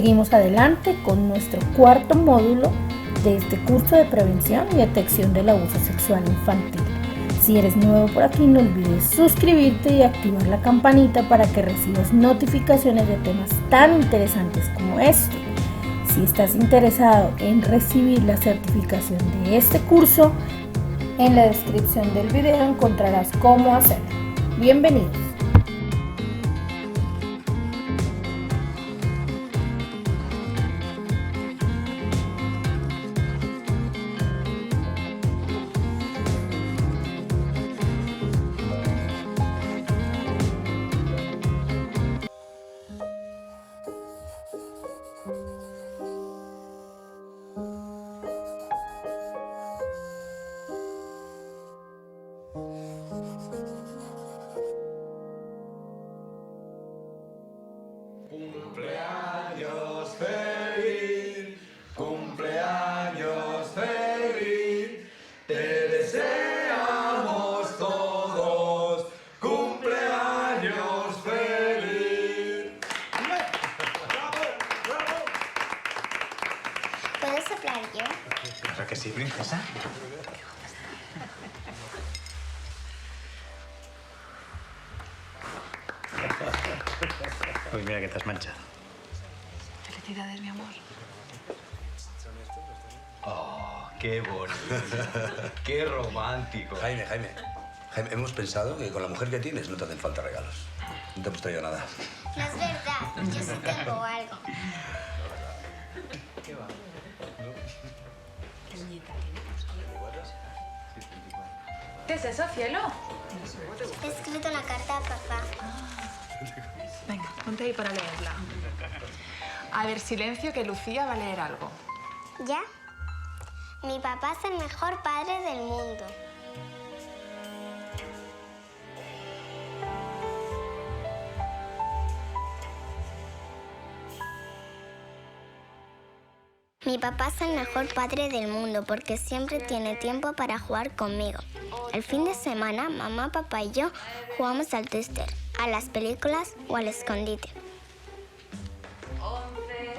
seguimos adelante con nuestro cuarto módulo de este curso de prevención y detección del abuso sexual infantil. Si eres nuevo por aquí, no olvides suscribirte y activar la campanita para que recibas notificaciones de temas tan interesantes como este. Si estás interesado en recibir la certificación de este curso, en la descripción del video encontrarás cómo hacerlo. Bienvenidos. Cumpleaños feliz, cumpleaños feliz, te deseamos todos, cumpleaños feliz. ¿Puedo soplar yo? Claro que sí, princesa. Uy, mira que te has manchado. Felicidades, mi amor. Oh, qué bonito, qué romántico. Jaime, hemos pensado que con la mujer que tienes no te hacen falta regalos. No te hemos traído nada. No es verdad, yo sí tengo algo. ¿Qué es eso, cielo? He escrito una carta a papá. Venga, ponte ahí para leerla. A ver, silencio, que Lucía va a leer algo. ¿Ya? Mi papá es el mejor padre del mundo. Mi papá es el mejor padre del mundo porque siempre tiene tiempo para jugar conmigo. El fin de semana, mamá, papá y yo jugamos al twister, a las películas o al escondite. 11,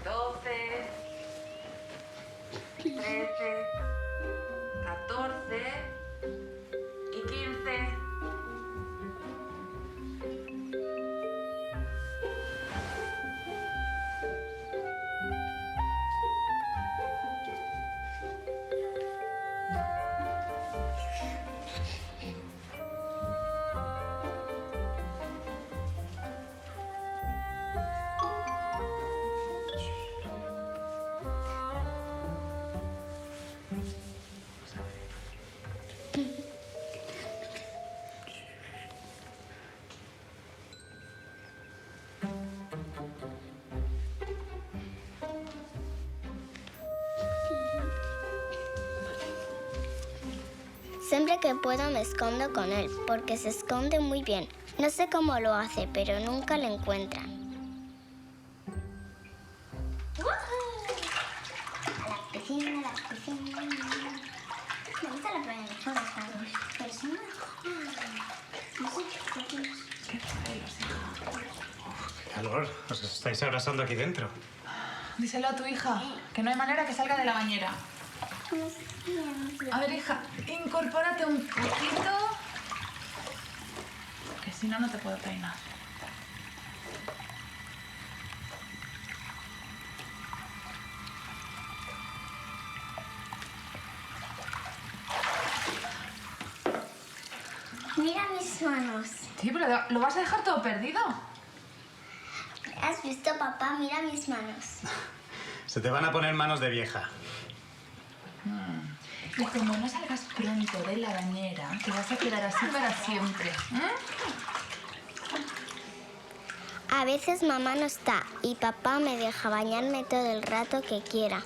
12, 13, 14 y 15. Siempre que puedo me escondo con él, porque se esconde muy bien. No sé cómo lo hace, pero nunca lo encuentran. A la piscina, a la piscina. Me gusta la playa mejor, ¿sabes? Pero son Qué calor. Os estáis abrazando aquí dentro. Díselo a tu hija, que no hay manera que salga de la bañera. A ver, hija, incorpórate un poquito, que si no, no te puedo peinar. Mira mis manos. Sí, pero ¿lo vas a dejar todo perdido? ¿Has visto, papá? Mira mis manos. Se te van a poner manos de vieja. Y como no salgas pronto de la bañera, te vas a quedar así para siempre. A veces mamá no está y papá me deja bañarme todo el rato que quiera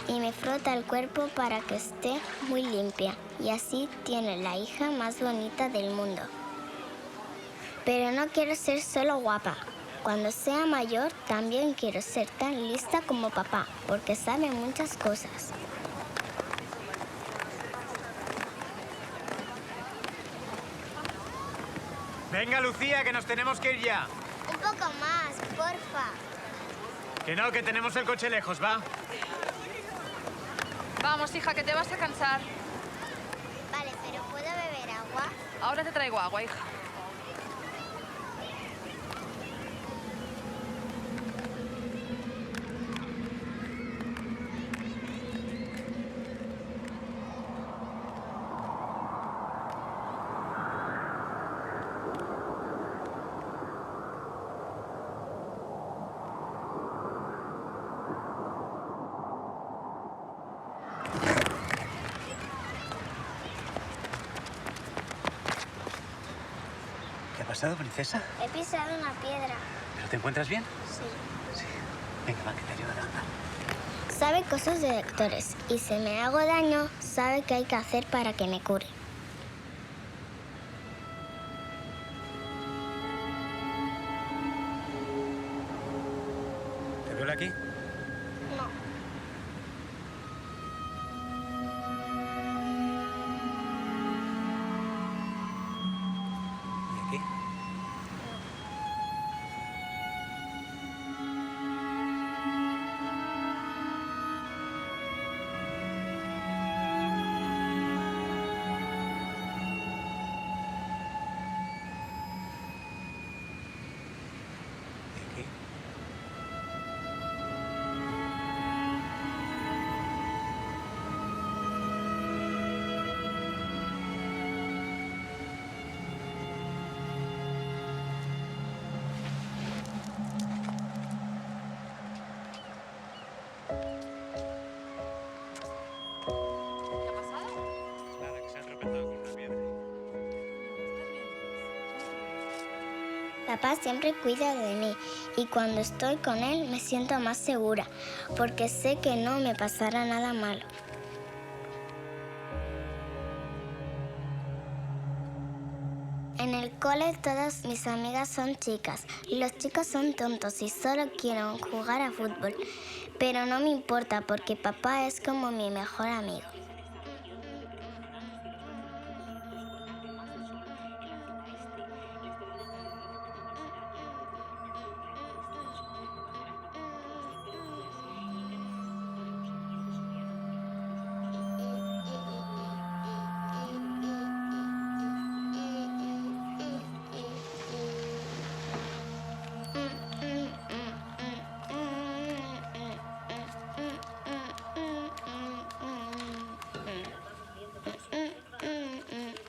y me frota el cuerpo para que esté muy limpia y así tiene la hija más bonita del mundo. Pero no quiero ser solo guapa. Cuando sea mayor también quiero ser tan lista como papá porque sabe muchas cosas. Venga, Lucía, que nos tenemos que ir ya. Un poco más, porfa. Que no, que tenemos el coche lejos, ¿va? Vamos, hija, que te vas a cansar. Vale, pero ¿puedo beber agua? Ahora te traigo agua, hija. ¿Qué ha pasado, princesa? He pisado una piedra. ¿Pero te encuentras bien? Sí. Sí. Venga, va, que te ayudo a levantar. Sabe cosas de doctores y si me hago daño, sabe qué hay que hacer para que me cure. ¿Te duele aquí? No. ¿Y aquí? ¿Y aquí? ¿Qué ha pasado? Nada, que se ha tropezado con una piedra. Papá siempre cuida de mí y cuando estoy con él me siento más segura porque sé que no me pasará nada malo. En el cole todas mis amigas son chicas. Los chicos son tontos y solo quieren jugar a fútbol. Pero no me importa porque papá es como mi mejor amigo.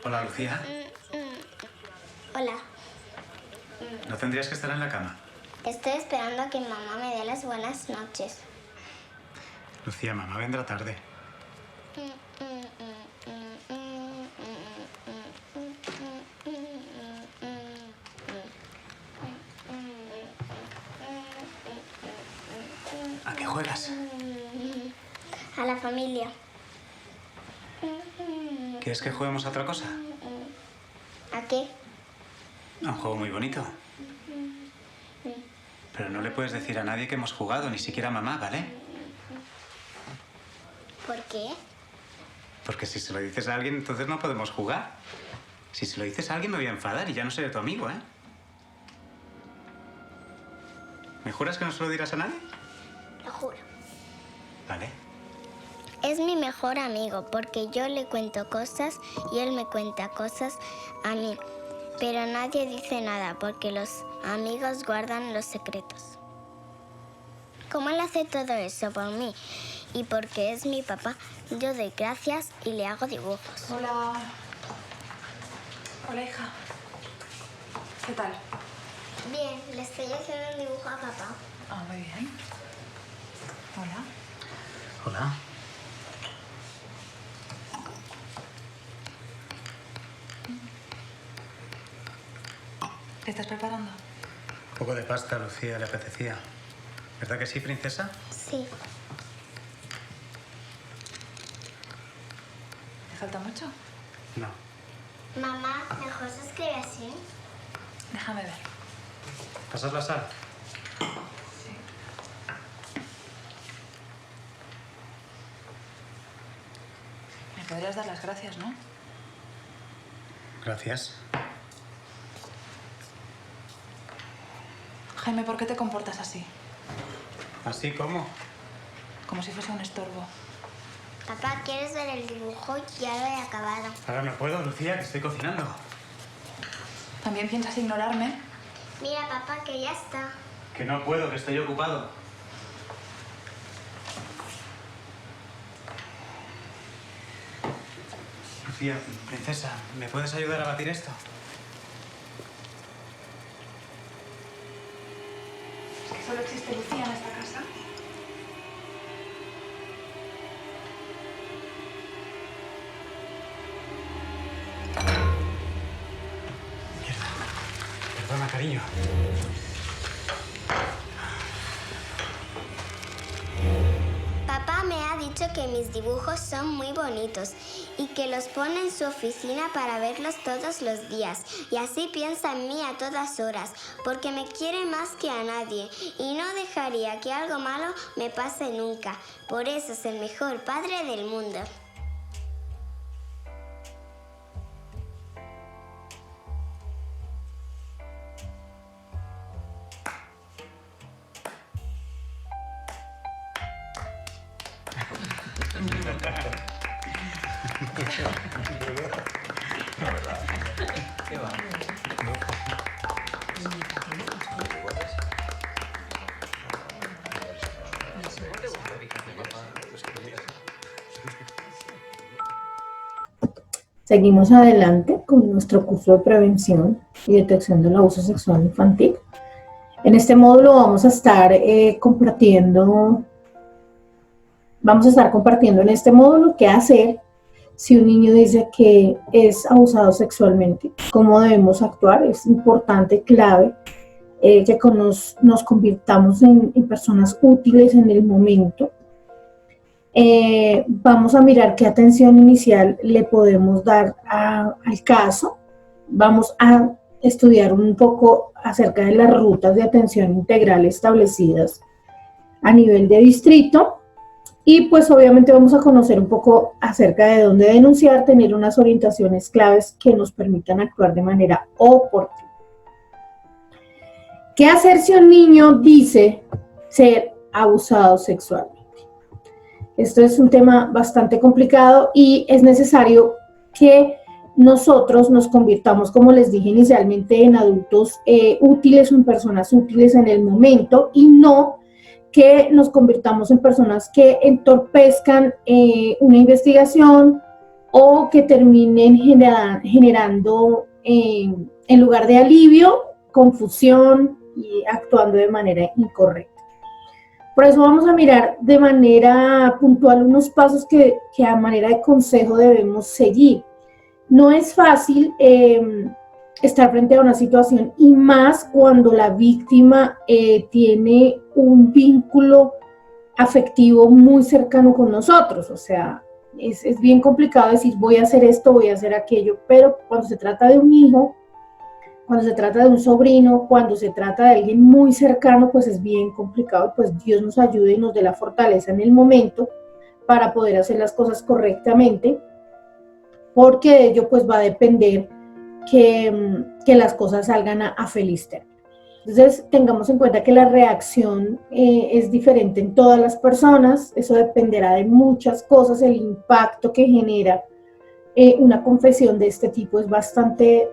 Hola, Lucía. Hola, ¿No tendrías que estar en la cama? estoy esperando a que mamá me dé las buenas noches. Lucía, mamá vendrá tarde. ¿A qué juegas? A la familia. ¿Quieres que juguemos a otra cosa? ¿A qué? A un juego muy bonito. Pero no le puedes decir a nadie que hemos jugado, ni siquiera a mamá, ¿vale? ¿Por qué? Porque si se lo dices a alguien, entonces no podemos jugar. Si se lo dices a alguien me voy a enfadar y ya no seré tu amigo, ¿eh? ¿Me juras que no se lo dirás a nadie? Lo juro. Vale. Es mi mejor amigo porque yo le cuento cosas y él me cuenta cosas a mí. Pero nadie dice nada porque los amigos guardan los secretos. Como él hace todo eso por mí y porque es mi papá, yo doy gracias y le hago dibujos. Hola. Hola, hija. ¿Qué tal? Bien, le estoy haciendo un dibujo a papá. Ah, muy bien. Hola. Hola. ¿Qué estás preparando? Un poco de pasta, Lucía, le apetecía. ¿Verdad que sí, princesa? Sí. ¿Te falta mucho? No. Mamá, ¿mejor se escribe así? Déjame ver. ¿Pasas la sal? Sí. Me podrías dar las gracias, ¿no? Gracias. Jaime, ¿por qué te comportas así? ¿Así como? Como si fuese un estorbo. Papá, ¿quieres ver el dibujo? Ya lo he acabado. Ahora no puedo, Lucía, que estoy cocinando. ¿También piensas ignorarme? Mira, papá, que ya está. Que no puedo, que estoy ocupado. Lucía, princesa, ¿me puedes ayudar a batir esto? ¿Es que solo existe Lucía en esta casa? Mierda. Perdona, cariño. Papá me ha dicho que mis dibujos son muy bonitos y que los pone en su oficina para verlos todos los días. Y así piensa en mí a todas horas, porque me quiere más que a nadie y no dejaría que algo malo me pase nunca. Por eso es el mejor padre del mundo. ¿Qué va? Seguimos adelante con nuestro curso de prevención y detección del abuso sexual infantil. En este módulo vamos a estar compartiendo en este módulo qué hacer si un niño dice que es abusado sexualmente, cómo debemos actuar. Es importante, clave, que nos convirtamos en personas útiles en el momento. Vamos a mirar qué atención inicial le podemos dar al caso. Vamos a estudiar un poco acerca de las rutas de atención integral establecidas a nivel de distrito. Y pues obviamente vamos a conocer un poco acerca de dónde denunciar, tener unas orientaciones claves que nos permitan actuar de manera oportuna. ¿Qué hacer si un niño dice ser abusado sexualmente? Esto es un tema bastante complicado y es necesario que nosotros nos convirtamos, como les dije inicialmente, en adultos útiles o en personas útiles en el momento y no que nos convirtamos en personas que entorpezcan una investigación o que terminen generando, en lugar de alivio, confusión y actuando de manera incorrecta. Por eso vamos a mirar de manera puntual unos pasos que a manera de consejo debemos seguir. No es fácil estar frente a una situación y más cuando la víctima tiene un vínculo afectivo muy cercano con nosotros. O sea, es bien complicado decir voy a hacer esto, voy a hacer aquello, pero cuando se trata de un hijo, cuando se trata de un sobrino, cuando se trata de alguien muy cercano, pues es bien complicado. Pues Dios nos ayude y nos dé la fortaleza en el momento para poder hacer las cosas correctamente, porque de ello pues va a depender que las cosas salgan a feliz término. Entonces tengamos en cuenta que la reacción es diferente en todas las personas. Eso dependerá de muchas cosas. El impacto que genera una confesión de este tipo es bastante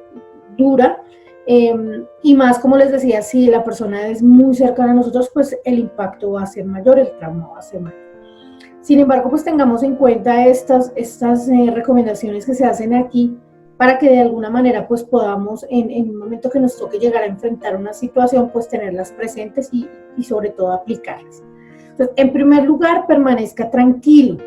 dura. Y más, como les decía, si la persona es muy cercana a nosotros, pues el impacto va a ser mayor, el trauma va a ser mayor. Sin embargo, pues tengamos en cuenta estas recomendaciones que se hacen aquí para que de alguna manera pues podamos, en un momento que nos toque llegar a enfrentar una situación, pues tenerlas presentes y sobre todo aplicarlas. Entonces, en primer lugar, permanezca tranquilo.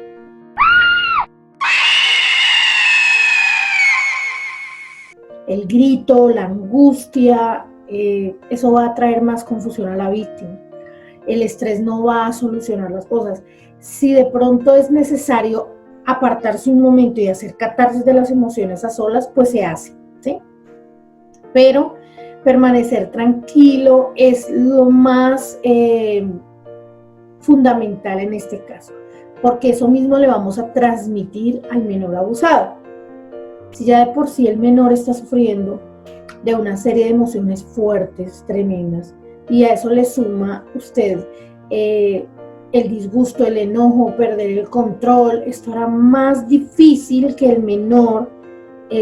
El grito, la angustia, eso va a traer más confusión a la víctima. El estrés no va a solucionar las cosas. Si de pronto es necesario apartarse un momento y hacer catarsis de las emociones a solas, pues se hace, ¿sí? Pero permanecer tranquilo es lo más fundamental en este caso, porque eso mismo le vamos a transmitir al menor abusado. Si ya de por sí el menor está sufriendo de una serie de emociones fuertes, tremendas, y a eso le suma usted el disgusto, el enojo, perder el control, esto hará más difícil que el menor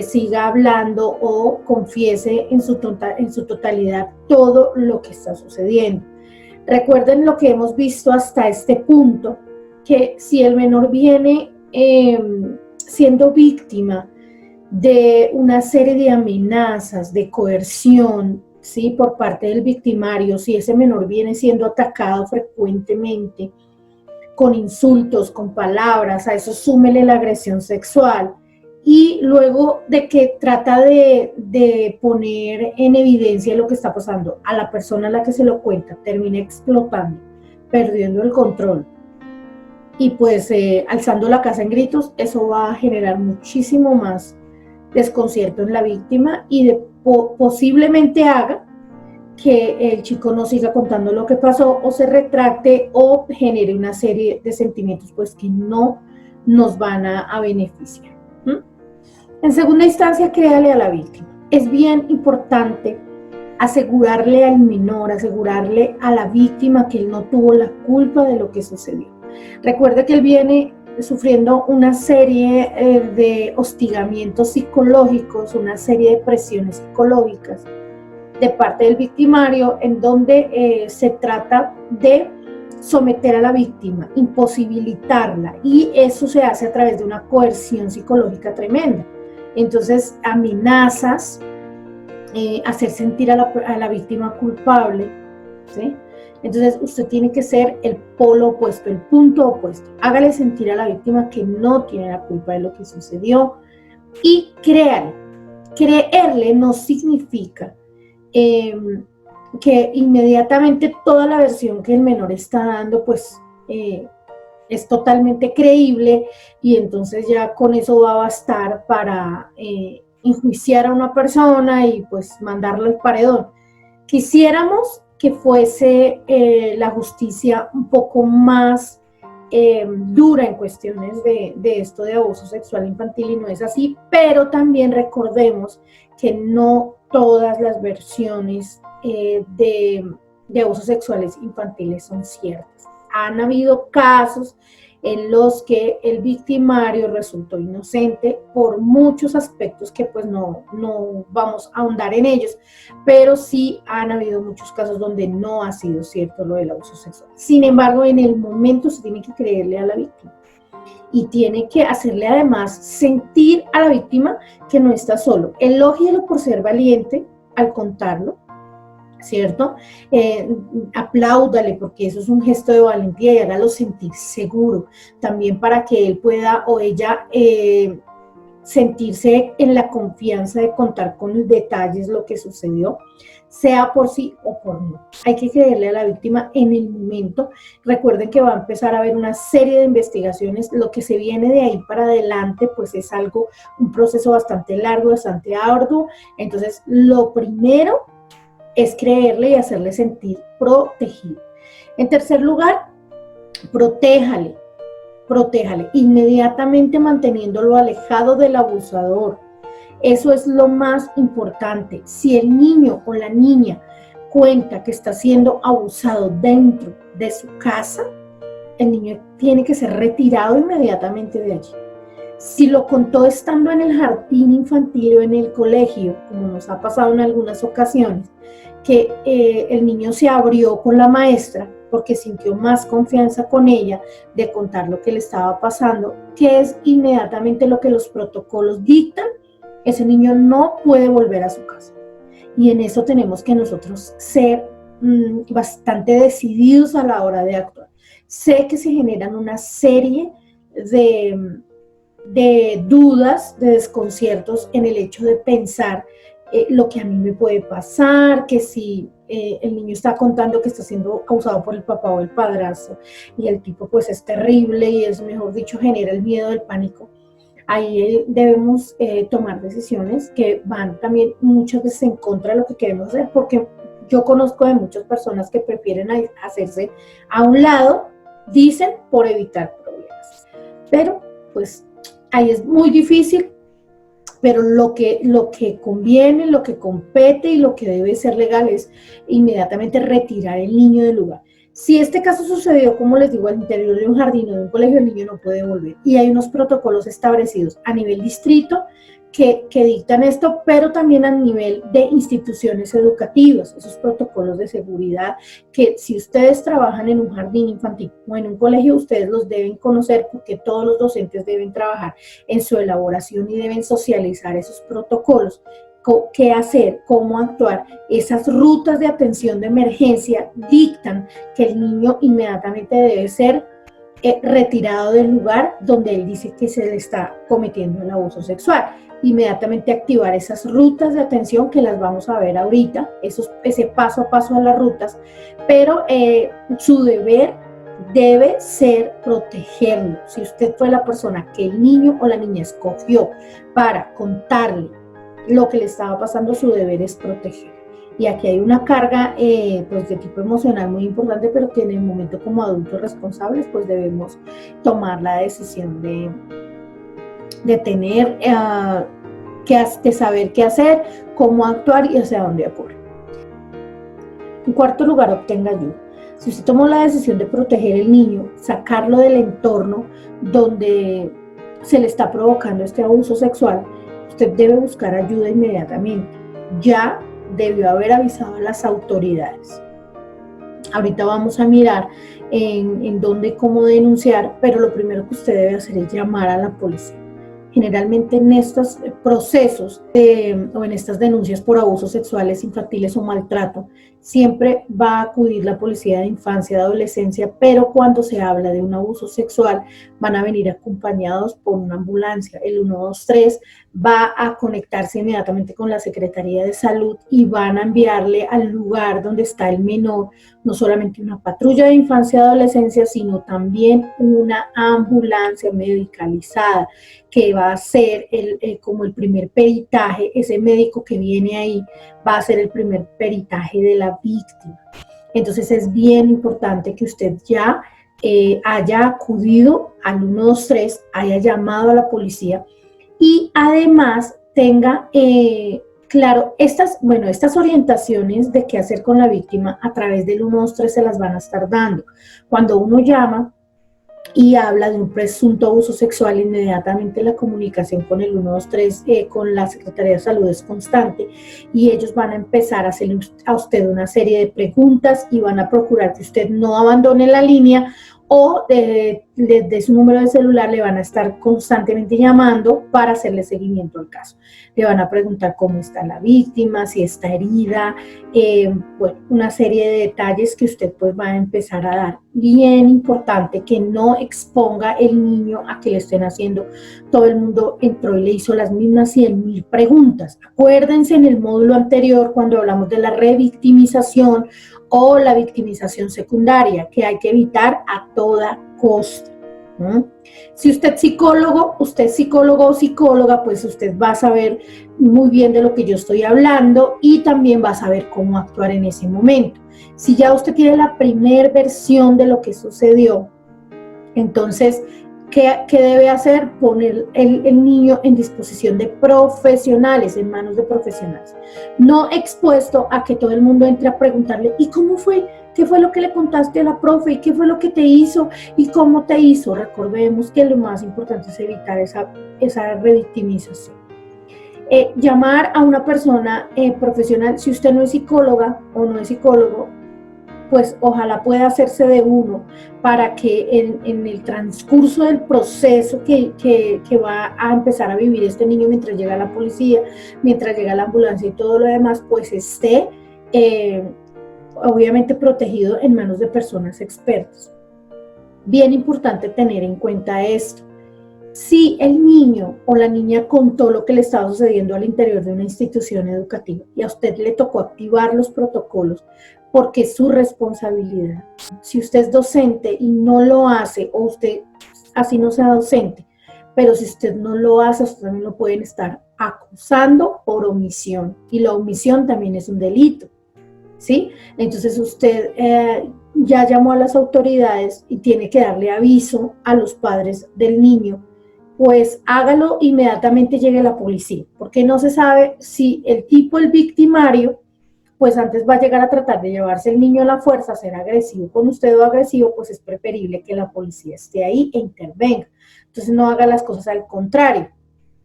siga hablando o confiese en su totalidad todo lo que está sucediendo. Recuerden lo que hemos visto hasta este punto, que si el menor viene siendo víctima de una serie de amenazas, de coerción, ¿sí? Por parte del victimario, si ese menor viene siendo atacado frecuentemente con insultos, con palabras, a eso súmele la agresión sexual, y luego de que trata de poner en evidencia lo que está pasando a la persona a la que se lo cuenta, termina explotando, perdiendo el control y pues alzando la casa en gritos, eso va a generar muchísimo más desconcierto en la víctima y posiblemente haga que el chico no siga contando lo que pasó o se retracte o genere una serie de sentimientos pues que no nos van a beneficiar. En segunda instancia, créale a la víctima. Es bien importante asegurarle al menor, asegurarle a la víctima que él no tuvo la culpa de lo que sucedió. Recuerde que él viene sufriendo una serie de hostigamientos psicológicos, una serie de presiones psicológicas de parte del victimario, en donde se trata de someter a la víctima, imposibilitarla, y eso se hace a través de una coerción psicológica tremenda. Entonces, amenazas, hacer sentir a la víctima culpable, ¿sí? Entonces, usted tiene que ser el polo opuesto, el punto opuesto. Hágale sentir a la víctima que no tiene la culpa de lo que sucedió y créale. Creerle no significa que inmediatamente toda la versión que el menor está dando, pues, es totalmente creíble y entonces ya con eso va a bastar para enjuiciar a una persona y pues mandarlo al paredón. Quisiéramos que fuese la justicia un poco más dura en cuestiones de esto de abuso sexual infantil y no es así, pero también recordemos que no todas las versiones de abusos sexuales infantiles son ciertas. Han habido casos en los que el victimario resultó inocente por muchos aspectos que pues no vamos a ahondar en ellos, pero sí han habido muchos casos donde no ha sido cierto lo del abuso sexual. Sin embargo, en el momento se tiene que creerle a la víctima y tiene que hacerle además sentir a la víctima que no está solo. Elógielo por ser valiente al contarlo, ¿cierto? Apláudale porque eso es un gesto de valentía y hágalo sentir seguro, también para que él pueda o ella sentirse en la confianza de contar con detalles lo que sucedió, sea por sí o por no. Hay que creerle a la víctima en el momento. Recuerden que va a empezar a haber una serie de investigaciones, lo que se viene de ahí para adelante pues es un proceso bastante largo, bastante arduo. Entonces lo primero es creerle y hacerle sentir protegido. En tercer lugar, protéjale inmediatamente manteniéndolo alejado del abusador. Eso es lo más importante. Si el niño o la niña cuenta que está siendo abusado dentro de su casa, el niño tiene que ser retirado inmediatamente de allí. Si lo contó estando en el jardín infantil o en el colegio, como nos ha pasado en algunas ocasiones, que el niño se abrió con la maestra porque sintió más confianza con ella de contar lo que le estaba pasando, que es inmediatamente lo que los protocolos dictan, ese niño no puede volver a su casa. Y en eso tenemos que nosotros ser bastante decididos a la hora de actuar. Sé que se generan una serie de dudas, de desconciertos en el hecho de pensar lo que a mí me puede pasar, que si el niño está contando que está siendo abusado por el papá o el padrastro y el tipo pues es terrible y es, mejor dicho, genera el miedo, el pánico. Ahí debemos tomar decisiones que van también muchas veces en contra de lo que queremos hacer, porque yo conozco de muchas personas que prefieren hacerse a un lado, dicen, por evitar problemas. Pero pues ahí es muy difícil, pero lo que conviene, lo que compete y lo que debe ser legal es inmediatamente retirar el niño del lugar. Si este caso sucedió, como les digo, al interior de un jardín o de un colegio, el niño no puede volver. Y hay unos protocolos establecidos a nivel distrito que dictan esto, pero también a nivel de instituciones educativas, esos protocolos de seguridad que si ustedes trabajan en un jardín infantil o en un colegio, ustedes los deben conocer porque todos los docentes deben trabajar en su elaboración y deben socializar esos protocolos. Qué hacer, cómo actuar. Esas rutas de atención de emergencia dictan que el niño inmediatamente debe ser retirado del lugar donde él dice que se le está cometiendo el abuso sexual. Inmediatamente activar esas rutas de atención que las vamos a ver ahorita, ese paso a paso a las rutas, pero su deber debe ser protegerlo. Si usted fue la persona que el niño o la niña escogió para contarle lo que le estaba pasando, su deber es proteger. Y aquí hay una carga pues de tipo emocional muy importante, pero que en el momento como adultos responsables pues debemos tomar la decisión de tener que saber qué hacer, cómo actuar y hacia dónde acudir. En cuarto lugar, obtenga ayuda. Si usted tomó la decisión de proteger al niño, sacarlo del entorno donde se le está provocando este abuso sexual, usted debe buscar ayuda inmediatamente. Ya debió haber avisado a las autoridades. Ahorita vamos a mirar en dónde y cómo denunciar, pero lo primero que usted debe hacer es llamar a la policía. Generalmente en estos procesos o en estas denuncias por abusos sexuales infantiles o maltrato, siempre va a acudir la policía de infancia y adolescencia, pero cuando se habla de un abuso sexual van a venir acompañados por una ambulancia. El 123 va a conectarse inmediatamente con la Secretaría de Salud y van a enviarle al lugar donde está el menor, no solamente una patrulla de infancia y adolescencia, sino también una ambulancia medicalizada que va a ser como el primer peritaje. Ese médico que viene ahí va a hacer el primer peritaje de la víctima. Entonces es bien importante que usted ya haya acudido al 123, haya llamado a la policía y además tenga claro estas orientaciones de qué hacer con la víctima a través del 123 se las van a estar dando. Cuando uno llama y habla de un presunto abuso sexual, inmediatamente la comunicación con el 123, con la Secretaría de Salud es constante y ellos van a empezar a hacerle a usted una serie de preguntas y van a procurar que usted no abandone la línea o desde su número de celular le van a estar constantemente llamando para hacerle seguimiento al caso. Le van a preguntar cómo está la víctima, si está herida, una serie de detalles que usted pues va a empezar a dar. Bien importante que no exponga el niño a que le estén haciendo. Todo el mundo entró y le hizo las mismas 100.000 preguntas. Acuérdense en el módulo anterior cuando hablamos de la revictimización o la victimización secundaria, que hay que evitar a toda costa. Si usted es psicólogo o psicóloga, pues usted va a saber muy bien de lo que yo estoy hablando y también va a saber cómo actuar en ese momento. Si ya usted tiene la primera versión de lo que sucedió, entonces, ¿qué debe hacer? Poner el niño en disposición de profesionales, en manos de profesionales. No expuesto a que todo el mundo entre a preguntarle, ¿y cómo fue? ¿Qué fue lo que le contaste a la profe? ¿Y qué fue lo que te hizo? ¿Y cómo te hizo? Recordemos que lo más importante es evitar esa revictimización. Llamar a una persona profesional, si usted no es psicóloga o no es psicólogo, pues ojalá pueda hacerse de uno para que en el transcurso del proceso que va a empezar a vivir este niño mientras llega la policía, mientras llega la ambulancia y todo lo demás, pues esté obviamente protegido en manos de personas expertas. Bien importante tener en cuenta esto. Si el niño o la niña contó lo que le estaba sucediendo al interior de una institución educativa y a usted le tocó activar los protocolos porque es su responsabilidad. Si usted es docente y no lo hace, o usted así no sea docente, pero si usted no lo hace, usted también lo pueden estar acusando por omisión y la omisión también es un delito, ¿sí? Entonces usted ya llamó a las autoridades y tiene que darle aviso a los padres del niño, pues hágalo inmediatamente llegue la policía, porque no se sabe si el victimario, pues antes va a llegar a tratar de llevarse el niño a la fuerza, ser agresivo con usted o agresivo, pues es preferible que la policía esté ahí e intervenga. Entonces no haga las cosas al contrario.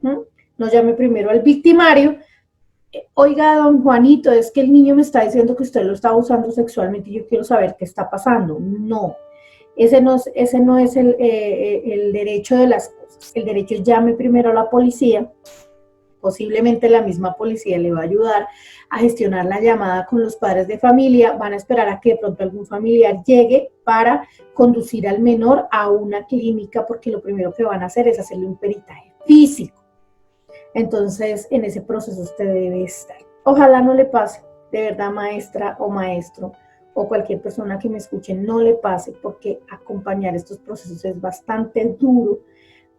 No llame primero al victimario. Oiga, don Juanito, es que el niño me está diciendo que usted lo está abusando sexualmente y yo quiero saber qué está pasando. No, ese no es el derecho de las cosas. El derecho es llame primero a la policía. Posiblemente la misma policía le va a ayudar a gestionar la llamada con los padres de familia. Van a esperar a que de pronto algún familiar llegue para conducir al menor a una clínica, porque lo primero que van a hacer es hacerle un peritaje físico. Entonces, en ese proceso usted debe estar. Ojalá no le pase, de verdad, maestra o maestro, o cualquier persona que me escuche, no le pase, porque acompañar estos procesos es bastante duro,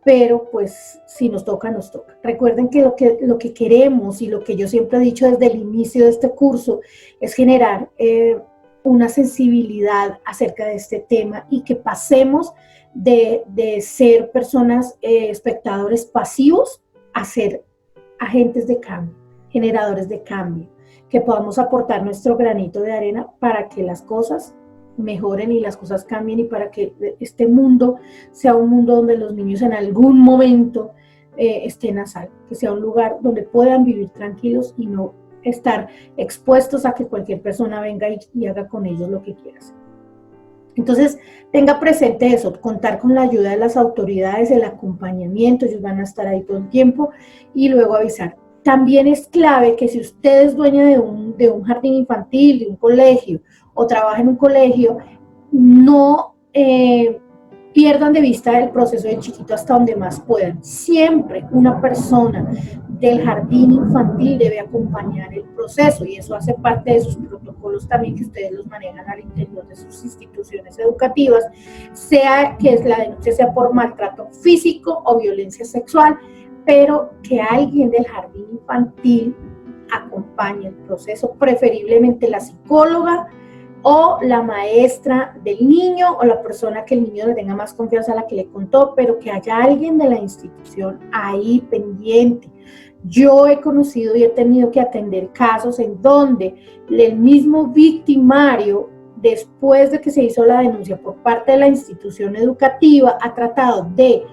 pero pues si nos toca, nos toca. Recuerden que lo que queremos y lo que yo siempre he dicho desde el inicio de este curso es generar una sensibilidad acerca de este tema y que pasemos de ser personas, espectadores pasivos, a ser agentes de cambio, generadores de cambio, que podamos aportar nuestro granito de arena para que las cosas mejoren y las cosas cambien y para que este mundo sea un mundo donde los niños en algún momento estén a salvo, que sea un lugar donde puedan vivir tranquilos y no estar expuestos a que cualquier persona venga y haga con ellos lo que quiera hacer. Entonces, tenga presente eso, contar con la ayuda de las autoridades, el acompañamiento, ellos van a estar ahí todo el tiempo y luego avisar. También es clave que si usted es dueña de un jardín infantil, de un colegio o trabaja en un colegio, no pierdan de vista el proceso del chiquito hasta donde más puedan. Siempre una persona del jardín infantil debe acompañar el proceso y eso hace parte de sus protocolos también que ustedes los manejan al interior de sus instituciones educativas, sea que la denuncia sea por maltrato físico o violencia sexual, pero que alguien del jardín infantil acompañe el proceso, preferiblemente la psicóloga o la maestra del niño o la persona que el niño le tenga más confianza a la que le contó, pero que haya alguien de la institución ahí pendiente. Yo he conocido y he tenido que atender casos en donde el mismo victimario, después de que se hizo la denuncia por parte de la institución educativa, ha tratado de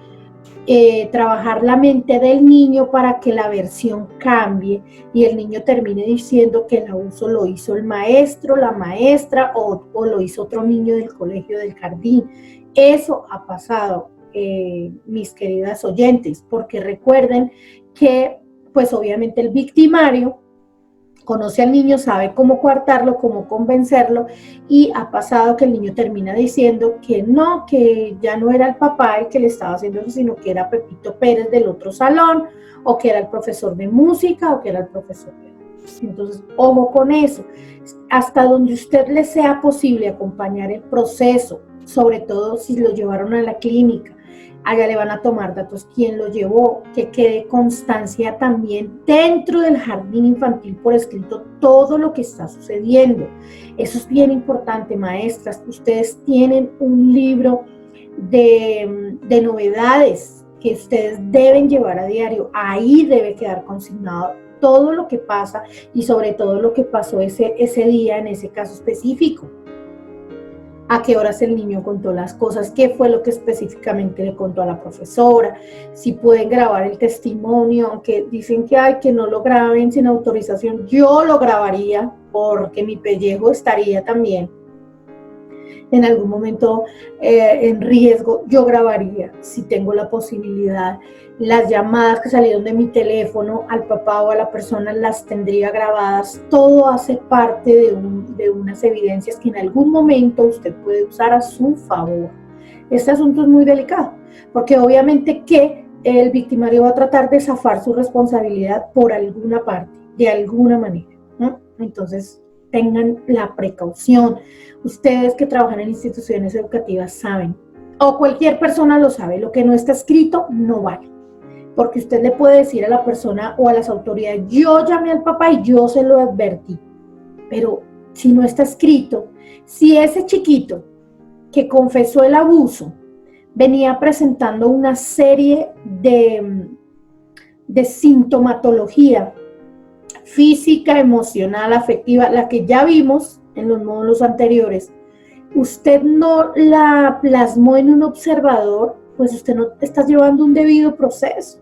trabajar la mente del niño para que la versión cambie y el niño termine diciendo que el abuso lo hizo el maestro, la maestra o lo hizo otro niño del colegio, del jardín. Eso ha pasado, mis queridas oyentes, porque recuerden que pues obviamente el victimario conoce al niño, sabe cómo coartarlo, cómo convencerlo, y ha pasado que el niño termina diciendo que no, que ya no era el papá el que le estaba haciendo eso, sino que era Pepito Pérez del otro salón, o que era el profesor de música, o que era el profesor de... Entonces, ojo con eso. Hasta donde usted le sea posible acompañar el proceso, sobre todo si lo llevaron a la clínica, allá le van a tomar datos, quién lo llevó, que quede constancia también dentro del jardín infantil por escrito todo lo que está sucediendo. Eso es bien importante, maestras. Ustedes tienen un libro de novedades que ustedes deben llevar a diario. Ahí debe quedar consignado todo lo que pasa y sobre todo lo que pasó ese día en ese caso específico. A qué horas el niño contó las cosas, qué fue lo que específicamente le contó a la profesora, si pueden grabar el testimonio, aunque dicen que no lo graben sin autorización, yo lo grabaría porque mi pellejo estaría también en algún momento en riesgo, yo grabaría si tengo la posibilidad. Las llamadas que salieron de mi teléfono al papá o a la persona las tendría grabadas. Todo hace parte de unas evidencias que en algún momento usted puede usar a su favor. Este asunto es muy delicado, porque obviamente que el victimario va a tratar de zafar su responsabilidad por alguna parte, de alguna manera, ¿no? Entonces, tengan la precaución. Ustedes que trabajan en instituciones educativas saben, o cualquier persona lo sabe, lo que no está escrito no vale. Porque usted le puede decir a la persona o a las autoridades, yo llamé al papá y yo se lo advertí. Pero si no está escrito, si ese chiquito que confesó el abuso venía presentando una serie de sintomatología física, emocional, afectiva, la que ya vimos en los módulos anteriores, usted no la plasmó en un observador, pues usted no está llevando un debido proceso.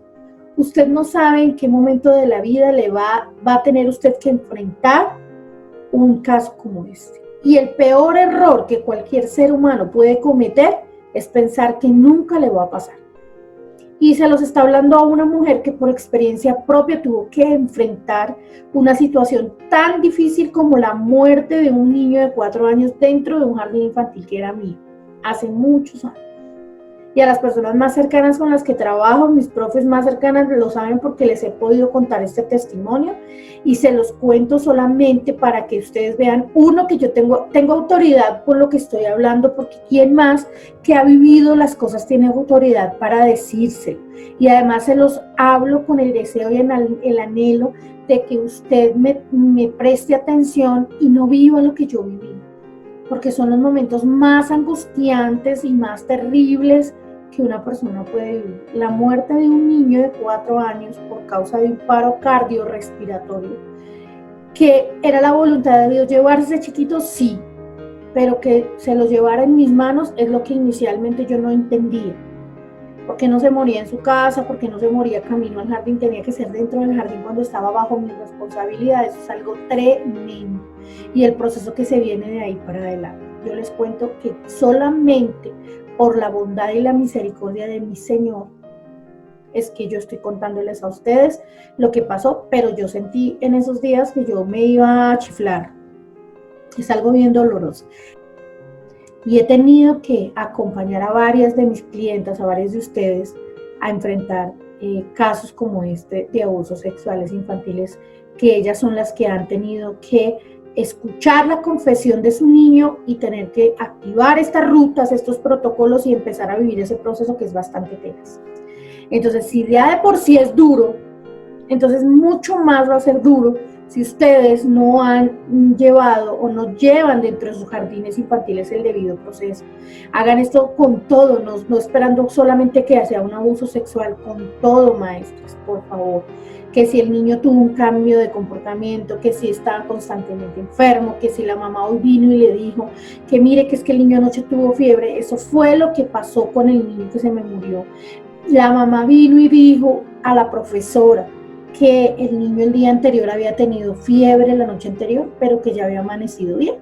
Usted no sabe en qué momento de la vida le va a tener usted que enfrentar un caso como este. Y el peor error que cualquier ser humano puede cometer es pensar que nunca le va a pasar. Y se los está hablando a una mujer que por experiencia propia tuvo que enfrentar una situación tan difícil como la muerte de un niño de 4 años dentro de un jardín infantil que era mío, hace muchos años. Y a las personas más cercanas con las que trabajo, mis profes más cercanas lo saben porque les he podido contar este testimonio y se los cuento solamente para que ustedes vean, uno, que yo tengo autoridad por lo que estoy hablando, porque quien más que ha vivido las cosas tiene autoridad para decírselo. Y además se los hablo con el deseo y el anhelo de que usted me preste atención y no viva lo que yo viví, porque son los momentos más angustiantes y más terribles que una persona puede vivir. La muerte de un niño de 4 años por causa de un paro cardiorrespiratorio, que era la voluntad de Dios llevarse chiquito, sí, pero que se lo llevara en mis manos es lo que inicialmente yo no entendía. Porque no se moría en su casa, porque no se moría camino al jardín, tenía que ser dentro del jardín cuando estaba bajo mi responsabilidad. Eso es algo tremendo. Y el proceso que se viene de ahí para adelante. Yo les cuento que solamente por la bondad y la misericordia de mi Señor es que yo estoy contándoles a ustedes lo que pasó, pero yo sentí en esos días que yo me iba a chiflar. Es algo bien doloroso. Y he tenido que acompañar a varias de mis clientas, a varias de ustedes, a enfrentar casos como este de abusos sexuales infantiles, que ellas son las que han tenido que escuchar la confesión de su niño y tener que activar estas rutas, estos protocolos y empezar a vivir ese proceso que es bastante tenaz. Entonces, si ya de por sí es duro, entonces mucho más va a ser duro si ustedes no han llevado o no llevan dentro de sus jardines infantiles el debido proceso. Hagan esto con todo, no esperando solamente que sea un abuso sexual, con todo, maestros, por favor. Que si el niño tuvo un cambio de comportamiento, que si estaba constantemente enfermo, que si la mamá hoy vino y le dijo que mire que es que el niño anoche tuvo fiebre, eso fue lo que pasó con el niño que se me murió. La mamá vino y dijo a la profesora que el niño el día anterior había tenido fiebre la noche anterior, pero que ya había amanecido bien.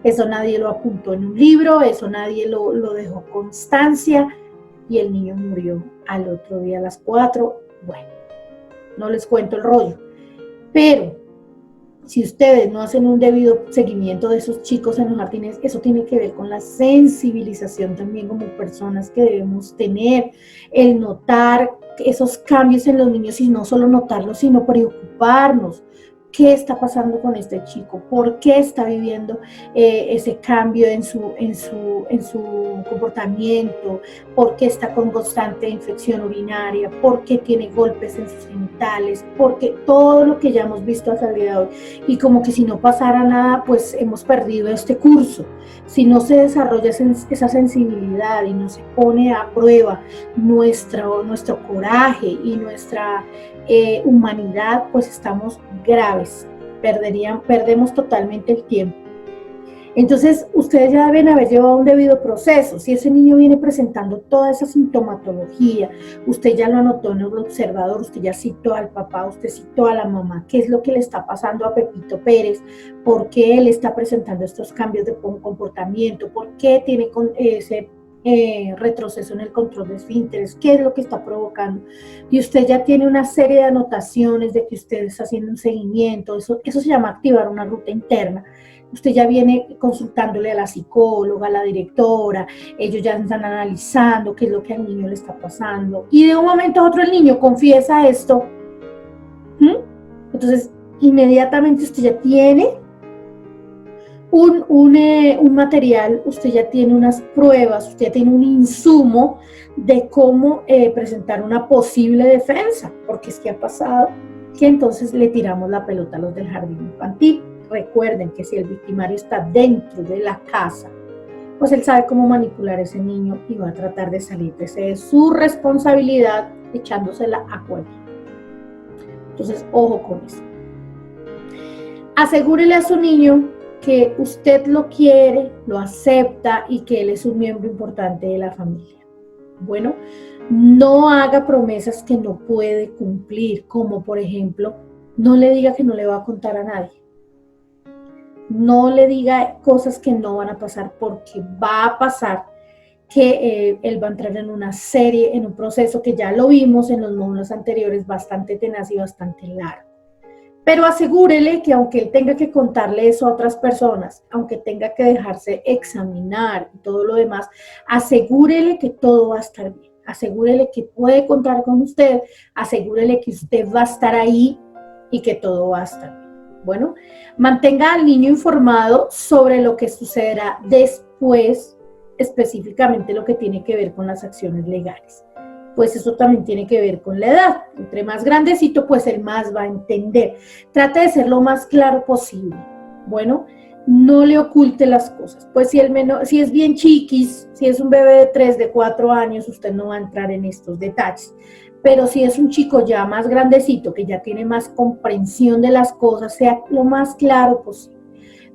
Eso nadie lo apuntó en un libro, eso nadie lo dejó constancia, y el niño murió al otro día a las 4. Bueno, no les cuento el rollo, pero si ustedes no hacen un debido seguimiento de esos chicos en los jardines, eso tiene que ver con la sensibilización también como personas que debemos tener, el notar esos cambios en los niños y no solo notarlos, sino preocuparnos. ¿Qué está pasando con este chico? ¿Por qué está viviendo ese cambio en su comportamiento? ¿Por qué está con constante infección urinaria? ¿Por qué tiene golpes en sus genitales? Porque todo lo que ya hemos visto hasta el día de hoy. Y como que si no pasara nada, pues hemos perdido este curso. Si no se desarrolla esa sensibilidad y no se pone a prueba nuestro coraje y nuestra humanidad, pues estamos graves, perdemos totalmente el tiempo. Entonces, ustedes ya deben haber llevado un debido proceso. Si ese niño viene presentando toda esa sintomatología, usted ya lo anotó en el observador, usted ya citó al papá, usted citó a la mamá, qué es lo que le está pasando a Pepito Pérez, por qué él está presentando estos cambios de comportamiento, por qué tiene ese retroceso en el control de esfínteres, qué es lo que está provocando, y usted ya tiene una serie de anotaciones de que usted está haciendo un seguimiento. Eso se llama activar una ruta interna. Usted ya viene consultándole a la psicóloga, a la directora, ellos ya están analizando qué es lo que al niño le está pasando, y de un momento a otro el niño confiesa esto. Entonces inmediatamente usted ya tiene un material, usted ya tiene unas pruebas, usted ya tiene un insumo de cómo presentar una posible defensa, porque es que ha pasado que entonces le tiramos la pelota a los del jardín infantil. Recuerden que si el victimario está dentro de la casa, pues él sabe cómo manipular a ese niño y va a tratar de salir de su responsabilidad echándosela a cualquiera. Entonces, ojo con eso. Asegúrele a su niño que usted lo quiere, lo acepta y que él es un miembro importante de la familia. Bueno, no haga promesas que no puede cumplir, como por ejemplo, no le diga que no le va a contar a nadie. No le diga cosas que no van a pasar, porque va a pasar que él va a entrar en una serie, en un proceso que ya lo vimos en los módulos anteriores, bastante tenaz y bastante largo. Pero asegúrele que aunque él tenga que contarle eso a otras personas, aunque tenga que dejarse examinar y todo lo demás, asegúrele que todo va a estar bien. Asegúrele que puede contar con usted, asegúrele que usted va a estar ahí y que todo va a estar bien. Bueno, mantenga al niño informado sobre lo que sucederá después, específicamente lo que tiene que ver con las acciones legales. Pues eso también tiene que ver con la edad. Entre más grandecito, pues él más va a entender. Trate de ser lo más claro posible. Bueno, no le oculte las cosas. Pues si es bien chiquis, si es un bebé de 3, de 4 años, usted no va a entrar en estos detalles. Pero si es un chico ya más grandecito, que ya tiene más comprensión de las cosas, sea lo más claro posible.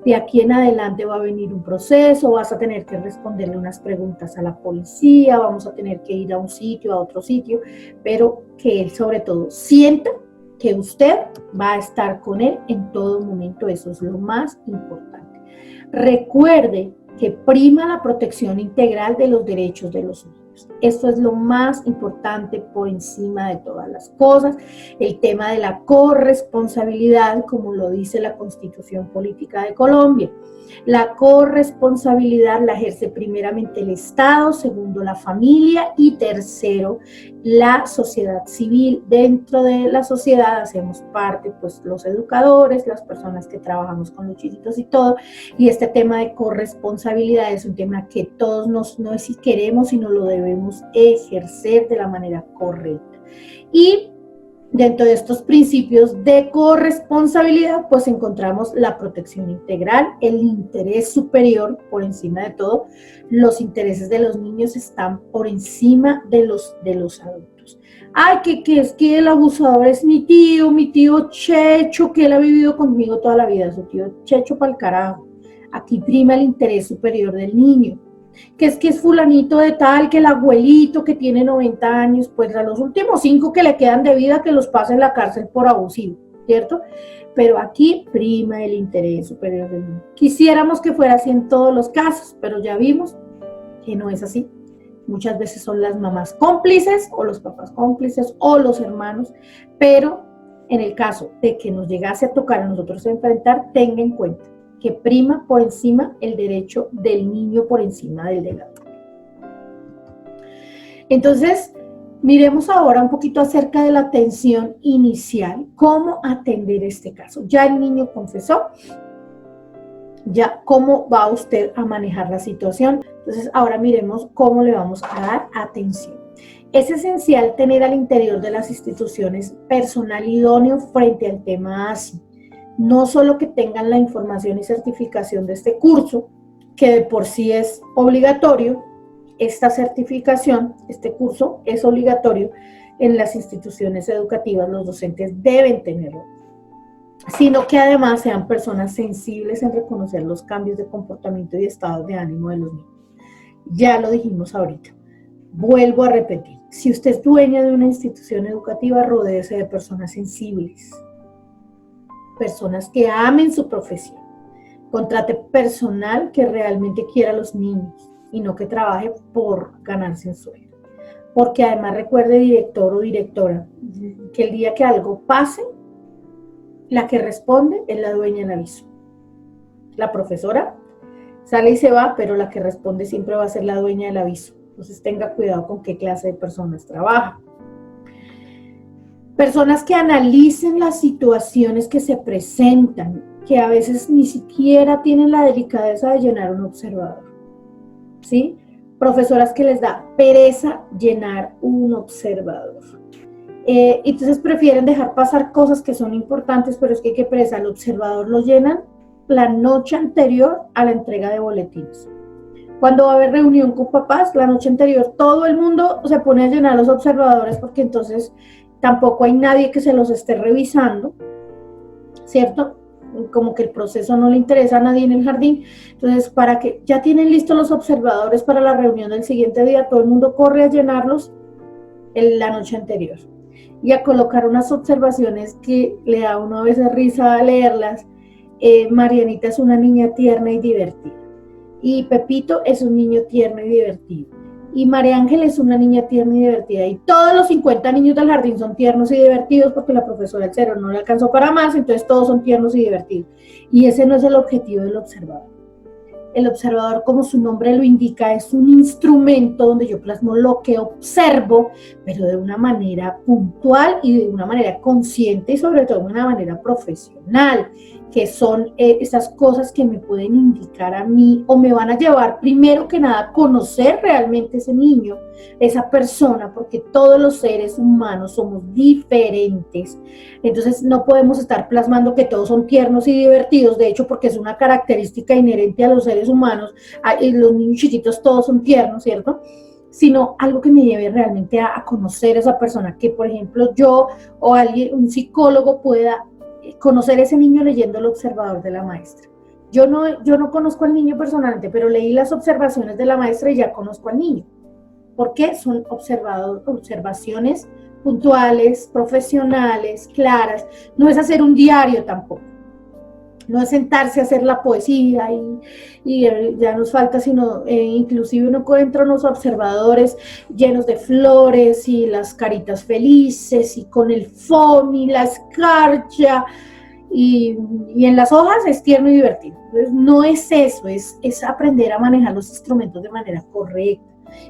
De aquí en adelante va a venir un proceso, vas a tener que responderle unas preguntas a la policía, vamos a tener que ir a un sitio, a otro sitio, pero que él sobre todo sienta que usted va a estar con él en todo momento. Eso es lo más importante. Recuerde que prima la protección integral de los derechos de los niños. Esto es lo más importante por encima de todas las cosas. El tema de la corresponsabilidad, como lo dice la Constitución Política de Colombia. La corresponsabilidad la ejerce primeramente el Estado, segundo la familia y tercero la sociedad civil. Dentro de la sociedad hacemos parte pues los educadores, las personas que trabajamos con los chiquitos y todo, y este tema de corresponsabilidad es un tema que todos no es si queremos, sino lo debemos ejercer de la manera correcta. Y dentro de estos principios de corresponsabilidad, pues encontramos la protección integral, el interés superior por encima de todo. Los intereses de los niños están por encima de los adultos. Ay, que es que el abusador es mi tío Checho, que él ha vivido conmigo toda la vida, su tío Checho pa'l carajo. Aquí prima el interés superior del niño. Que es fulanito de tal, que el abuelito que tiene 90 años, pues a los últimos 5 que le quedan de vida que los pase en la cárcel por abusivo, ¿cierto? Pero aquí prima el interés superior del niño. Quisiéramos que fuera así en todos los casos, pero ya vimos que no es así. Muchas veces son las mamás cómplices o los papás cómplices o los hermanos, pero en el caso de que nos llegase a tocar a nosotros enfrentar, tenga en cuenta que prima por encima el derecho del niño por encima del adulto. Entonces, miremos ahora un poquito acerca de la atención inicial, cómo atender este caso. Ya el niño confesó, ya cómo va usted a manejar la situación. Entonces, ahora miremos cómo le vamos a dar atención. Es esencial tener al interior de las instituciones personal idóneo frente al tema ASI. No solo que tengan la información y certificación de este curso, que de por sí es obligatorio, esta certificación, este curso es obligatorio en las instituciones educativas, los docentes deben tenerlo, sino que además sean personas sensibles en reconocer los cambios de comportamiento y estados de ánimo de los niños. Ya lo dijimos ahorita. Vuelvo a repetir, si usted es dueña de una institución educativa, rodéese de personas sensibles, personas que amen su profesión. Contrate personal que realmente quiera a los niños y no que trabaje por ganarse un sueldo. Porque además recuerde, director o directora, que el día que algo pase, la que responde es la dueña del aviso. La profesora sale y se va, pero la que responde siempre va a ser la dueña del aviso. Entonces tenga cuidado con qué clase de personas trabaja. Personas que analicen las situaciones que se presentan, que a veces ni siquiera tienen la delicadeza de llenar un observador, ¿sí? Profesoras que les da pereza llenar un observador. Entonces prefieren dejar pasar cosas que son importantes, pero es que qué pereza, el observador lo llenan la noche anterior a la entrega de boletines. Cuando va a haber reunión con papás, la noche anterior todo el mundo se pone a llenar los observadores porque entonces tampoco hay nadie que se los esté revisando, ¿cierto? como que el proceso no le interesa a nadie en el jardín. Entonces, para que ya tienen listos los observadores para la reunión del siguiente día, todo el mundo corre a llenarlos la noche anterior y a colocar unas observaciones que le da a uno a veces risa a leerlas. Marianita es una niña tierna y divertida, y Pepito es un niño tierno y divertido, y María Ángel es una niña tierna y divertida, y todos los 50 niños del jardín son tiernos y divertidos porque la profesora del cero no le alcanzó para más, entonces todos son tiernos y divertidos. Y ese no es el objetivo del observador. El observador, como su nombre lo indica, es un instrumento donde yo plasmo lo que observo, pero de una manera puntual y de una manera consciente y sobre todo de una manera profesional, que son esas cosas que me pueden indicar a mí o me van a llevar primero que nada a conocer realmente ese niño, esa persona, porque todos los seres humanos somos diferentes. Entonces no podemos estar plasmando que todos son tiernos y divertidos, de hecho, porque es una característica inherente a los seres humanos, los niños chiquitos todos son tiernos, ¿cierto? Sino algo que me lleve realmente a conocer a esa persona, que por ejemplo yo o alguien, un psicólogo pueda conocer a ese niño leyendo el observador de la maestra. Yo no conozco al niño personalmente, pero leí las observaciones de la maestra y ya conozco al niño. ¿Por qué? Son observaciones puntuales, profesionales, claras. No es hacer un diario tampoco. No es sentarse a hacer la poesía y ya nos falta, sino inclusive uno encuentra unos observadores llenos de flores y las caritas felices y con el foamy, la escarcha y en las hojas es tierno y divertido. Entonces no es eso, es aprender a manejar los instrumentos de manera correcta,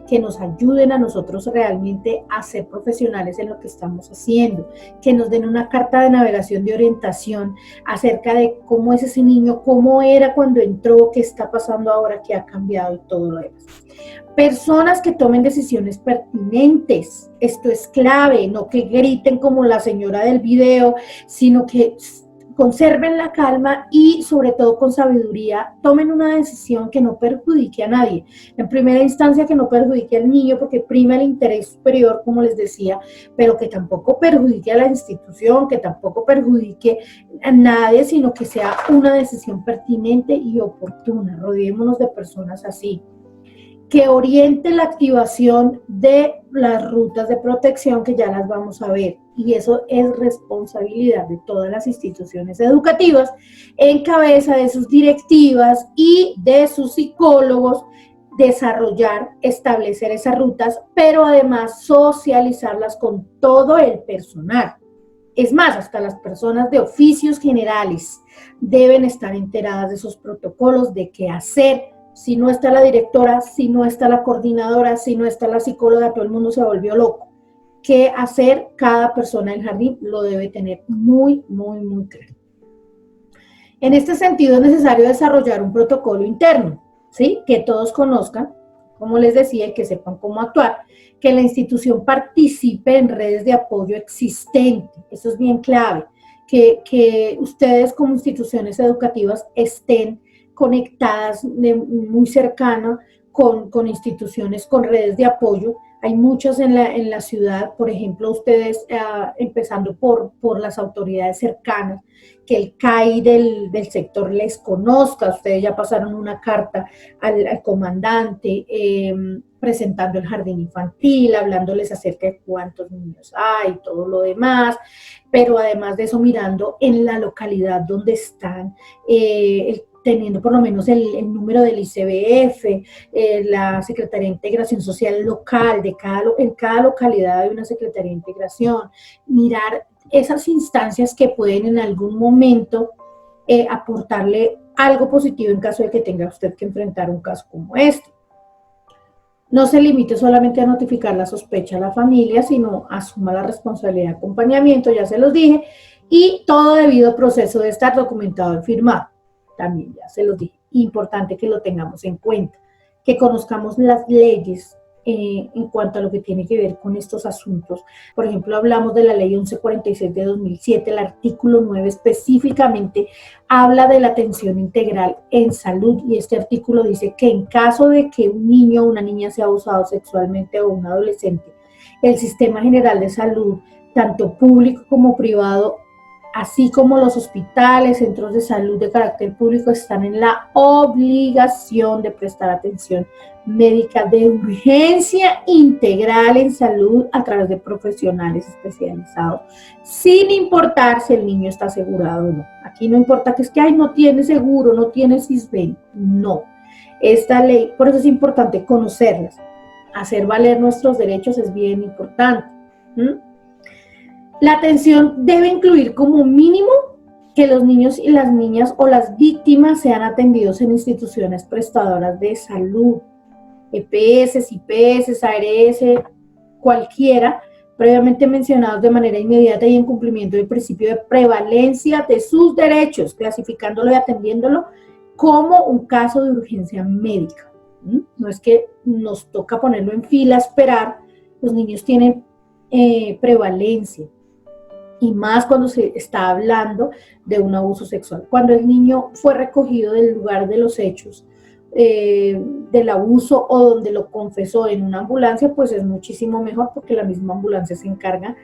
que nos ayuden a nosotros realmente a ser profesionales en lo que estamos haciendo, que nos den una carta de navegación de orientación acerca de cómo es ese niño, cómo era cuando entró, qué está pasando ahora, qué ha cambiado y todo lo demás. Personas que tomen decisiones pertinentes, esto es clave, no que griten como la señora del video, sino que conserven la calma y sobre todo con sabiduría tomen una decisión que no perjudique a nadie. En primera instancia que no perjudique al niño porque prima el interés superior, como les decía, pero que tampoco perjudique a la institución, que tampoco perjudique a nadie, sino que sea una decisión pertinente y oportuna. Rodeémonos de personas así. Que oriente la activación de las rutas de protección, que ya las vamos a ver, y eso es responsabilidad de todas las instituciones educativas, en cabeza de sus directivas y de sus psicólogos, desarrollar, establecer esas rutas, pero además socializarlas con todo el personal. Es más, hasta las personas de oficios generales deben estar enteradas de esos protocolos, de qué hacer. Si no está la directora, si no está la coordinadora, si no está la psicóloga, todo el mundo se volvió loco. ¿Qué hacer? Cada persona del jardín lo debe tener muy, muy, muy claro. En este sentido es necesario desarrollar un protocolo interno, ¿sí? Que todos conozcan, como les decía, y que sepan cómo actuar, que la institución participe en redes de apoyo existentes, eso es bien clave, que ustedes como instituciones educativas estén conectadas muy cercano con instituciones, con redes de apoyo. Hay muchas en la ciudad, por ejemplo, ustedes, empezando por las autoridades cercanas, que el CAI del sector les conozca. Ustedes ya pasaron una carta al comandante presentando el jardín infantil, hablándoles acerca de cuántos niños hay, todo lo demás, pero además de eso mirando en la localidad donde están, teniendo por lo menos el número del ICBF, la Secretaría de Integración Social local, en cada localidad hay una Secretaría de Integración, mirar esas instancias que pueden en algún momento aportarle algo positivo en caso de que tenga usted que enfrentar un caso como este. No se limite solamente a notificar la sospecha a la familia, sino asuma la responsabilidad de acompañamiento, ya se los dije, y todo debido proceso de estar documentado y firmado. También ya se los dije, importante que lo tengamos en cuenta, que conozcamos las leyes en cuanto a lo que tiene que ver con estos asuntos. Por ejemplo, hablamos de la ley 1146 de 2007, el artículo 9 específicamente habla de la atención integral en salud, y este artículo dice que en caso de que un niño o una niña sea abusado sexualmente o un adolescente, el Sistema General de Salud, tanto público como privado, así como los hospitales, centros de salud de carácter público, están en la obligación de prestar atención médica de urgencia integral en salud a través de profesionales especializados, sin importar si el niño está asegurado o no. Aquí no importa que es que no tiene seguro, no tiene Sisbén, no. Esta ley, por eso es importante conocerlas. Hacer valer nuestros derechos es bien importante. La atención debe incluir como mínimo que los niños y las niñas o las víctimas sean atendidos en instituciones prestadoras de salud, EPS, IPS, ARS, cualquiera, previamente mencionados de manera inmediata y en cumplimiento del principio de prevalencia de sus derechos, clasificándolo y atendiéndolo como un caso de urgencia médica. No es que nos toca ponerlo en fila a esperar, los niños tienen prevalencia, y más cuando se está hablando de un abuso sexual. Cuando el niño fue recogido del lugar de los hechos, del abuso, o donde lo confesó en una ambulancia, pues es muchísimo mejor, porque la misma ambulancia se encarga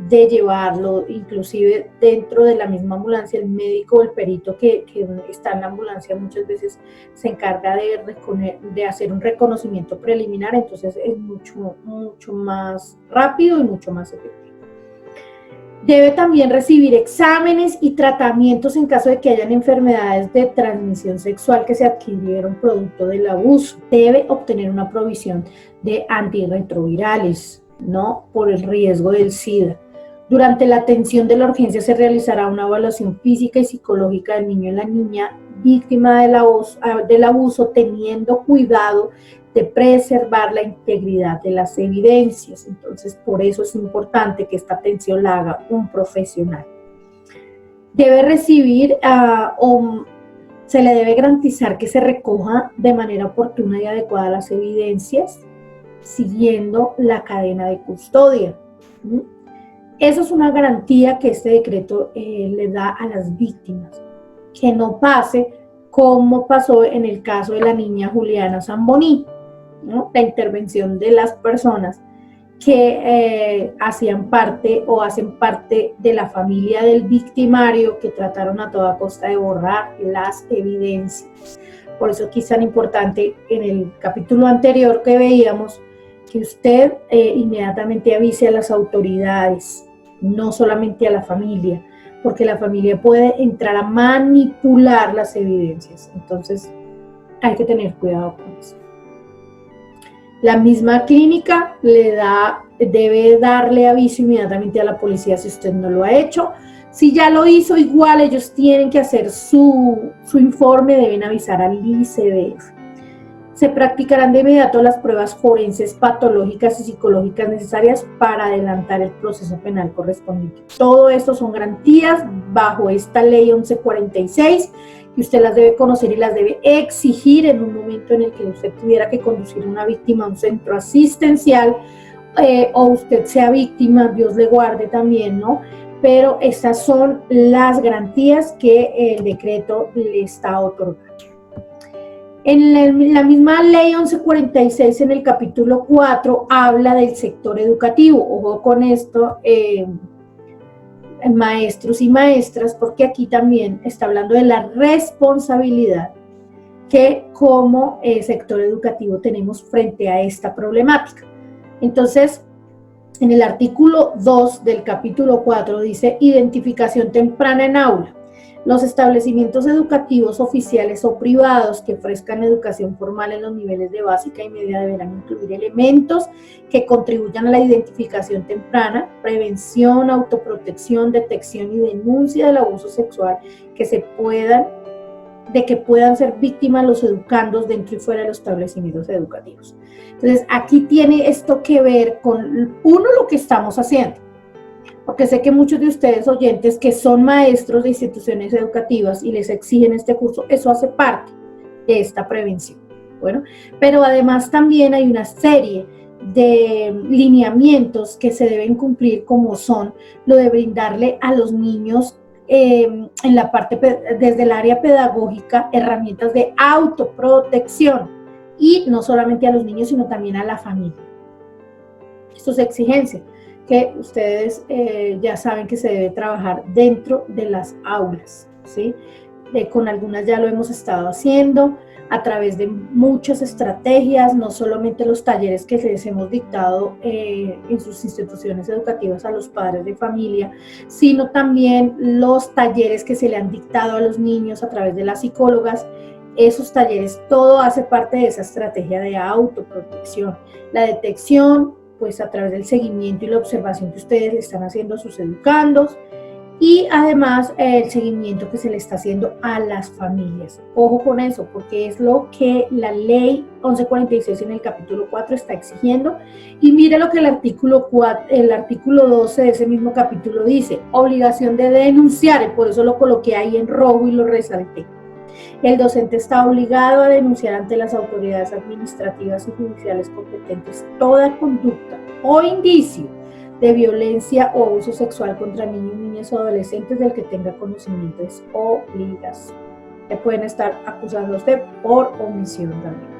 de llevarlo. Inclusive dentro de la misma ambulancia, el médico o el perito que está en la ambulancia muchas veces se encarga de hacer un reconocimiento preliminar, entonces es mucho más rápido y mucho más efectivo. Debe también recibir exámenes y tratamientos en caso de que hayan enfermedades de transmisión sexual que se adquirieron producto del abuso. Debe obtener una provisión de antirretrovirales, ¿no? Por el riesgo del SIDA. Durante la atención de la urgencia se realizará una evaluación física y psicológica del niño y la niña víctima del abuso, teniendo cuidado de preservar la integridad de las evidencias. Entonces, por eso es importante que esta atención la haga un profesional. Debe recibir se le debe garantizar que se recoja de manera oportuna y adecuada las evidencias, siguiendo la cadena de custodia. Eso es una garantía que este decreto le da a las víctimas, que no pase como pasó en el caso de la niña Juliana Zamboní, ¿no? La intervención de las personas que hacían parte o hacen parte de la familia del victimario, que trataron a toda costa de borrar las evidencias. Por eso aquí es tan importante, en el capítulo anterior que veíamos, que usted inmediatamente avise a las autoridades, no solamente a la familia, porque la familia puede entrar a manipular las evidencias. Entonces hay que tener cuidado con eso. La misma clínica debe darle aviso inmediatamente a la policía si usted no lo ha hecho. Si ya lo hizo, igual ellos tienen que hacer su informe, deben avisar al ICBF. Se practicarán de inmediato las pruebas forenses, patológicas y psicológicas necesarias para adelantar el proceso penal correspondiente. Todo esto son garantías bajo esta ley 1146, y usted las debe conocer y las debe exigir en un momento en el que usted tuviera que conducir a una víctima a un centro asistencial, o usted sea víctima, Dios le guarde también, ¿no? Pero estas son las garantías que el decreto le está otorgando. En la misma ley 1146, en el capítulo 4, habla del sector educativo. Ojo con esto, maestros y maestras, porque aquí también está hablando de la responsabilidad que como sector educativo tenemos frente a esta problemática. Entonces, en el artículo 2 del capítulo 4 dice: identificación temprana en aula. Los establecimientos educativos oficiales o privados que ofrezcan educación formal en los niveles de básica y media deberán incluir elementos que contribuyan a la identificación temprana, prevención, autoprotección, detección y denuncia del abuso sexual que puedan ser víctimas los educandos dentro y fuera de los establecimientos educativos. Entonces, aquí tiene esto que ver con, lo que estamos haciendo. Porque sé que muchos de ustedes oyentes que son maestros de instituciones educativas y les exigen este curso, eso hace parte de esta prevención. Bueno, pero además también hay una serie de lineamientos que se deben cumplir, como son lo de brindarle a los niños en la parte, desde el área pedagógica, herramientas de autoprotección, y no solamente a los niños, sino también a la familia. Esto es exigencia. que ustedes ya saben que se debe trabajar dentro de las aulas, ¿sí? Con algunas ya lo hemos estado haciendo a través de muchas estrategias, no solamente los talleres que les hemos dictado en sus instituciones educativas a los padres de familia, sino también los talleres que se le han dictado a los niños a través de las psicólogas. Esos talleres, todo hace parte de esa estrategia de autoprotección. La detección, pues a través del seguimiento y la observación que ustedes le están haciendo a sus educandos, y además el seguimiento que se le está haciendo a las familias. Ojo con eso, porque es lo que la ley 1146 en el capítulo 4 está exigiendo. Y mire lo que el artículo 12 de ese mismo capítulo dice: obligación de denunciar, y por eso lo coloqué ahí en rojo y lo resalté. El docente está obligado a denunciar ante las autoridades administrativas y judiciales competentes toda conducta o indicio de violencia o abuso sexual contra niños, niñas o adolescentes del que tenga conocimiento. Es obligación. Le pueden estar acusando a usted por omisión también.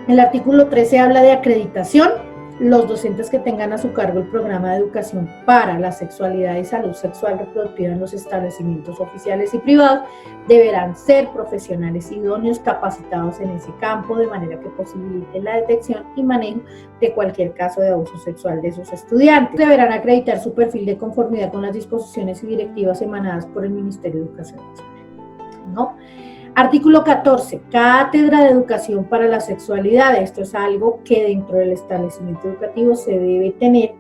El artículo 13 habla de acreditación. Los docentes que tengan a su cargo el programa de educación para la sexualidad y salud sexual reproductiva en los establecimientos oficiales y privados deberán ser profesionales idóneos capacitados en ese campo, de manera que posibiliten la detección y manejo de cualquier caso de abuso sexual de sus estudiantes. Deberán acreditar su perfil de conformidad con las disposiciones y directivas emanadas por el Ministerio de Educación Nacional, ¿no? Artículo 14, Cátedra de Educación para la Sexualidad. Esto es algo que dentro del establecimiento educativo se debe tener.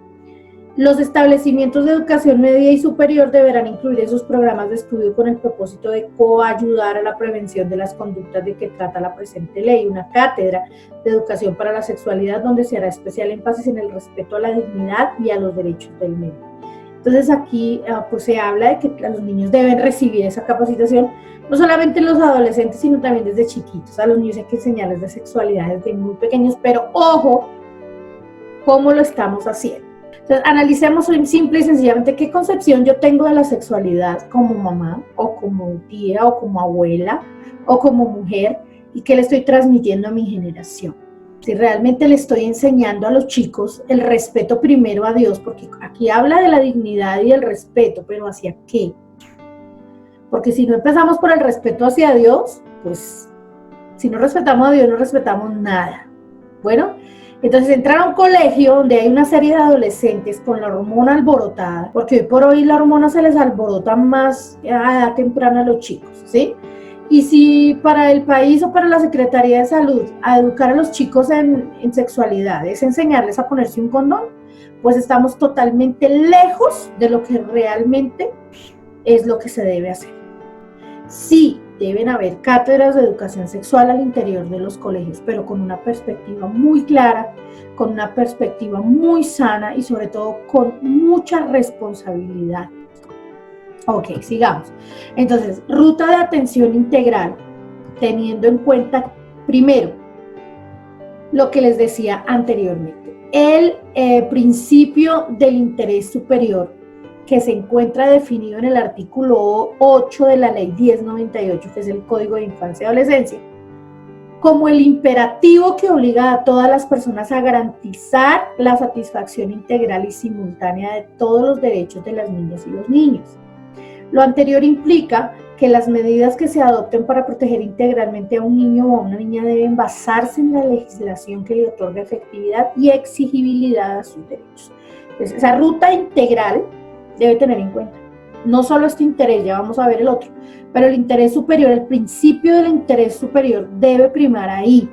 Los establecimientos de educación media y superior deberán incluir en sus programas de estudio con el propósito de coayudar a la prevención de las conductas de que trata la presente ley. Una cátedra de educación para la sexualidad donde se hará especial énfasis en el respeto a la dignidad y a los derechos del menor. Entonces aquí pues se habla de que los niños deben recibir esa capacitación, no solamente los adolescentes, sino también desde chiquitos. A los niños hay que enseñarles de sexualidad desde muy pequeños, pero ojo, ¿cómo lo estamos haciendo? Entonces, analicemos simple y sencillamente qué concepción yo tengo de la sexualidad como mamá, o como tía, o como abuela, o como mujer, y qué le estoy transmitiendo a mi generación. Si realmente le estoy enseñando a los chicos el respeto primero a Dios, porque aquí habla de la dignidad y el respeto, pero ¿hacia qué? Porque si no empezamos por el respeto hacia Dios, pues si no respetamos a Dios, no respetamos nada. Bueno, entonces entrar a un colegio donde hay una serie de adolescentes con la hormona alborotada, porque hoy por hoy la hormona se les alborota más a edad temprana a los chicos, ¿sí? Y si para el país o para la Secretaría de Salud a educar a los chicos en sexualidad es enseñarles a ponerse un condón, pues estamos totalmente lejos de lo que realmente es lo que se debe hacer. Sí, deben haber cátedras de educación sexual al interior de los colegios, pero con una perspectiva muy clara, con una perspectiva muy sana y sobre todo con mucha responsabilidad. Ok, sigamos. Entonces, ruta de atención integral, teniendo en cuenta, primero, lo que les decía anteriormente, el principio del interés superior que se encuentra definido en el artículo 8 de la ley 1098, que es el Código de Infancia y Adolescencia, como el imperativo que obliga a todas las personas a garantizar la satisfacción integral y simultánea de todos los derechos de las niñas y los niños. Lo anterior implica que las medidas que se adopten para proteger integralmente a un niño o a una niña deben basarse en la legislación que le otorga efectividad y exigibilidad a sus derechos. Entonces, esa ruta integral debe tener en cuenta no solo este interés, ya vamos a ver el otro, pero el interés superior, el principio del interés superior debe primar ahí,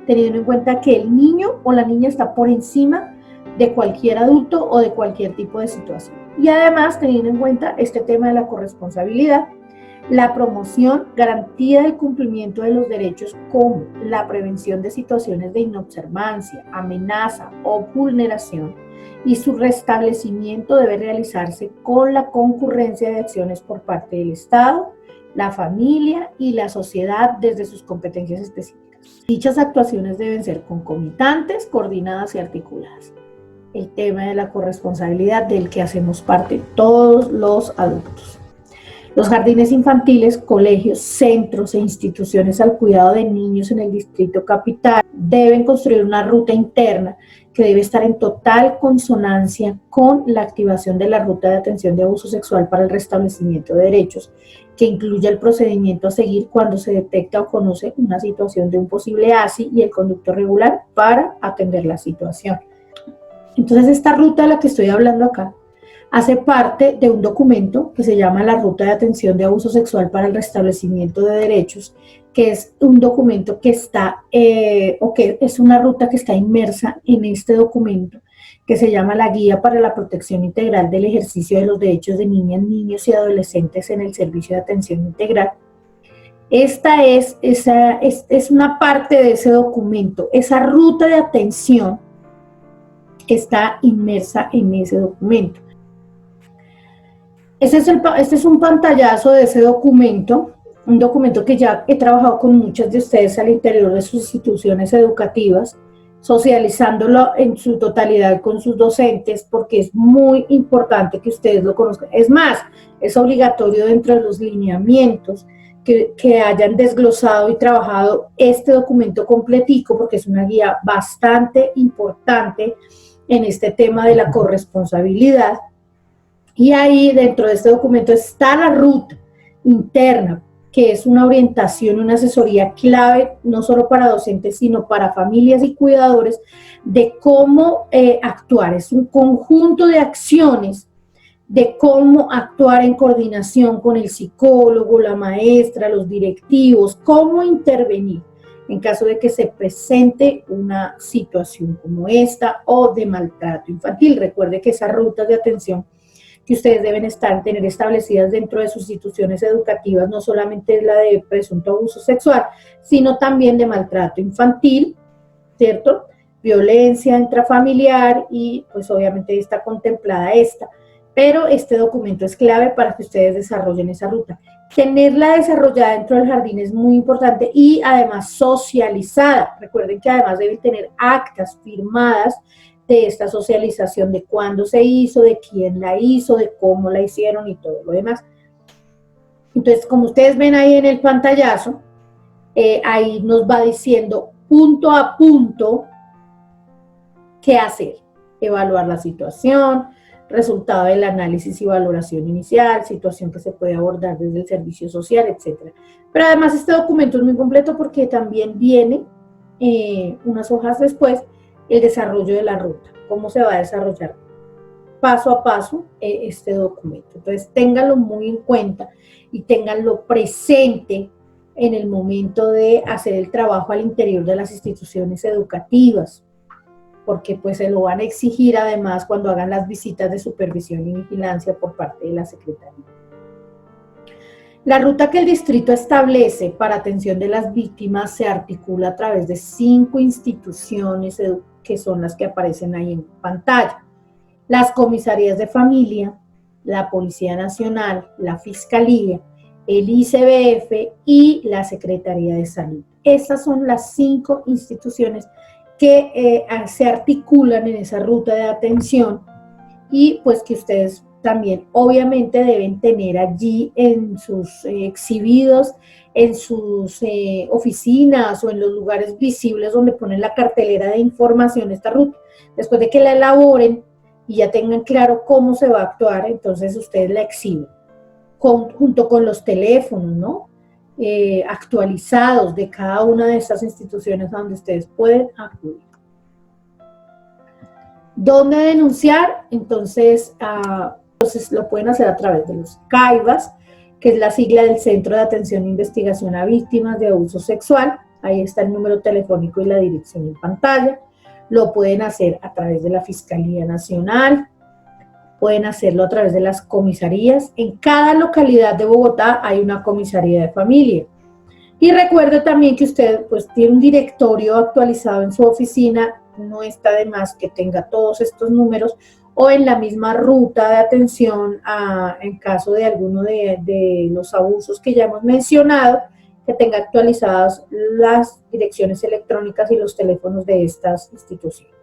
teniendo en cuenta que el niño o la niña está por encima de cualquier adulto o de cualquier tipo de situación. Y además, teniendo en cuenta este tema de la corresponsabilidad, la promoción, garantía del cumplimiento de los derechos como la prevención de situaciones de inobservancia, amenaza o vulneración, y su restablecimiento debe realizarse con la concurrencia de acciones por parte del Estado, la familia y la sociedad desde sus competencias específicas. Dichas actuaciones deben ser concomitantes, coordinadas y articuladas. El tema de la corresponsabilidad del que hacemos parte todos los adultos. Los jardines infantiles, colegios, centros e instituciones al cuidado de niños en el Distrito Capital deben construir una ruta interna que debe estar en total consonancia con la activación de la ruta de atención de abuso sexual para el restablecimiento de derechos, que incluya el procedimiento a seguir cuando se detecta o conoce una situación de un posible ASI y el conducto regular para atender la situación. Entonces, esta ruta de la que estoy hablando acá hace parte de un documento que se llama la Ruta de Atención de Abuso Sexual para el Restablecimiento de Derechos, que es un documento que está, es una ruta que está inmersa en este documento, que se llama la Guía para la Protección Integral del Ejercicio de los Derechos de Niñas, Niños y Adolescentes en el Servicio de Atención Integral. Esta es una parte de ese documento, esa ruta de atención está inmersa en ese documento. Este es un pantallazo de ese documento, un documento que ya he trabajado con muchas de ustedes al interior de sus instituciones educativas, socializándolo en su totalidad con sus docentes, porque es muy importante que ustedes lo conozcan. Es más, es obligatorio dentro de los lineamientos que hayan desglosado y trabajado este documento completico, porque es una guía bastante importante en este tema de la corresponsabilidad. Y ahí dentro de este documento está la ruta interna, que es una orientación, una asesoría clave, no solo para docentes, sino para familias y cuidadores, de cómo actuar. Es un conjunto de acciones de cómo actuar en coordinación con el psicólogo, la maestra, los directivos, cómo intervenir en caso de que se presente una situación como esta o de maltrato infantil. Recuerde que esas rutas de atención que ustedes deben tener establecidas dentro de sus instituciones educativas, no solamente es la de presunto abuso sexual, sino también de maltrato infantil, ¿cierto? Violencia intrafamiliar y pues obviamente está contemplada esta. Pero este documento es clave para que ustedes desarrollen esa ruta. Tenerla desarrollada dentro del jardín es muy importante y además socializada. Recuerden que además deben tener actas firmadas de esta socialización, de cuándo se hizo, de quién la hizo, de cómo la hicieron y todo lo demás. Entonces, como ustedes ven ahí en el pantallazo, ahí nos va diciendo punto a punto qué hacer. Evaluar la situación, resultado del análisis y valoración inicial, situación que se puede abordar desde el servicio social, etc. Pero además este documento es muy completo porque también viene unas hojas después el desarrollo de la ruta, cómo se va a desarrollar paso a paso este documento. Entonces, ténganlo muy en cuenta y ténganlo presente en el momento de hacer el trabajo al interior de las instituciones educativas, porque pues se lo van a exigir además cuando hagan las visitas de supervisión y vigilancia por parte de la Secretaría. La ruta que el distrito establece para atención de las víctimas se articula a través de 5 instituciones que son las que aparecen ahí en pantalla. Las comisarías de familia, la Policía Nacional, la Fiscalía, el ICBF y la Secretaría de Salud. Estas son las 5 instituciones que se articulan en esa ruta de atención y pues que ustedes también obviamente deben tener allí en sus exhibidos, en sus oficinas o en los lugares visibles donde ponen la cartelera de información esta ruta. Después de que la elaboren y ya tengan claro cómo se va a actuar, entonces ustedes la exhiben junto con los teléfonos, ¿no? Actualizados de cada una de estas instituciones a donde ustedes pueden acudir. ¿Dónde denunciar? Entonces lo pueden hacer a través de los CAIVAS, que es la sigla del Centro de Atención e Investigación a Víctimas de Abuso Sexual. Ahí está el número telefónico y la dirección en pantalla. Lo pueden hacer a través de la Fiscalía Nacional, pueden hacerlo a través de las comisarías. En cada localidad de Bogotá hay una comisaría de familia. Y recuerde también que usted pues tiene un directorio actualizado en su oficina, no está de más que tenga todos estos números o en la misma ruta de atención en caso de alguno de los abusos que ya hemos mencionado, que tenga actualizadas las direcciones electrónicas y los teléfonos de estas instituciones.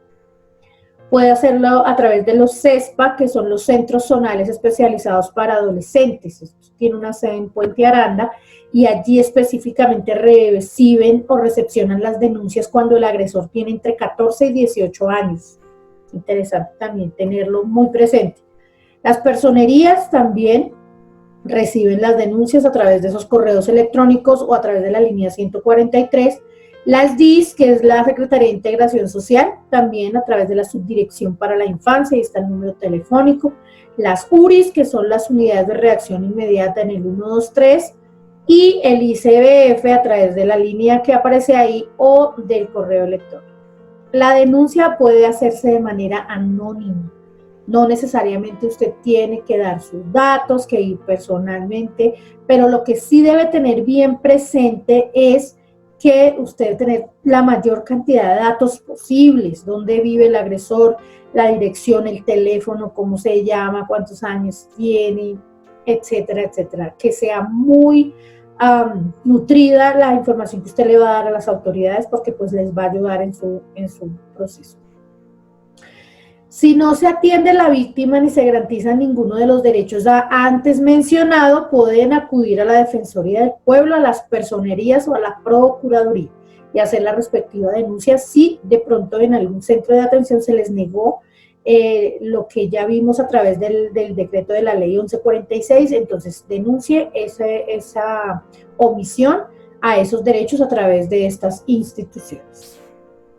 puede hacerlo a través de los CESPA, que son los Centros Zonales Especializados para Adolescentes. Esto tiene una sede en Puente Aranda y allí específicamente reciben o recepcionan las denuncias cuando el agresor tiene entre 14 y 18 años. Interesante también tenerlo muy presente. Las personerías también reciben las denuncias a través de esos correos electrónicos o a través de la línea 143. Las DIS, que es la Secretaría de Integración Social, también a través de la Subdirección para la Infancia, ahí está el número telefónico. Las URIs, que son las Unidades de Reacción Inmediata en el 123, y el ICBF a través de la línea que aparece ahí o del correo electrónico. La denuncia puede hacerse de manera anónima. No necesariamente usted tiene que dar sus datos, que ir personalmente, pero lo que sí debe tener bien presente es que usted debe tener la mayor cantidad de datos posibles, dónde vive el agresor, la dirección, el teléfono, cómo se llama, cuántos años tiene, etcétera, etcétera. Que sea muy nutrida la información que usted le va a dar a las autoridades, porque pues les va a ayudar en su proceso. Si no se atiende a la víctima ni se garantiza ninguno de los derechos antes mencionados, pueden acudir a la Defensoría del Pueblo, a las personerías o a la Procuraduría y hacer la respectiva denuncia si de pronto en algún centro de atención se les negó lo que ya vimos a través del decreto de la ley 1146, entonces denuncie esa omisión a esos derechos a través de estas instituciones.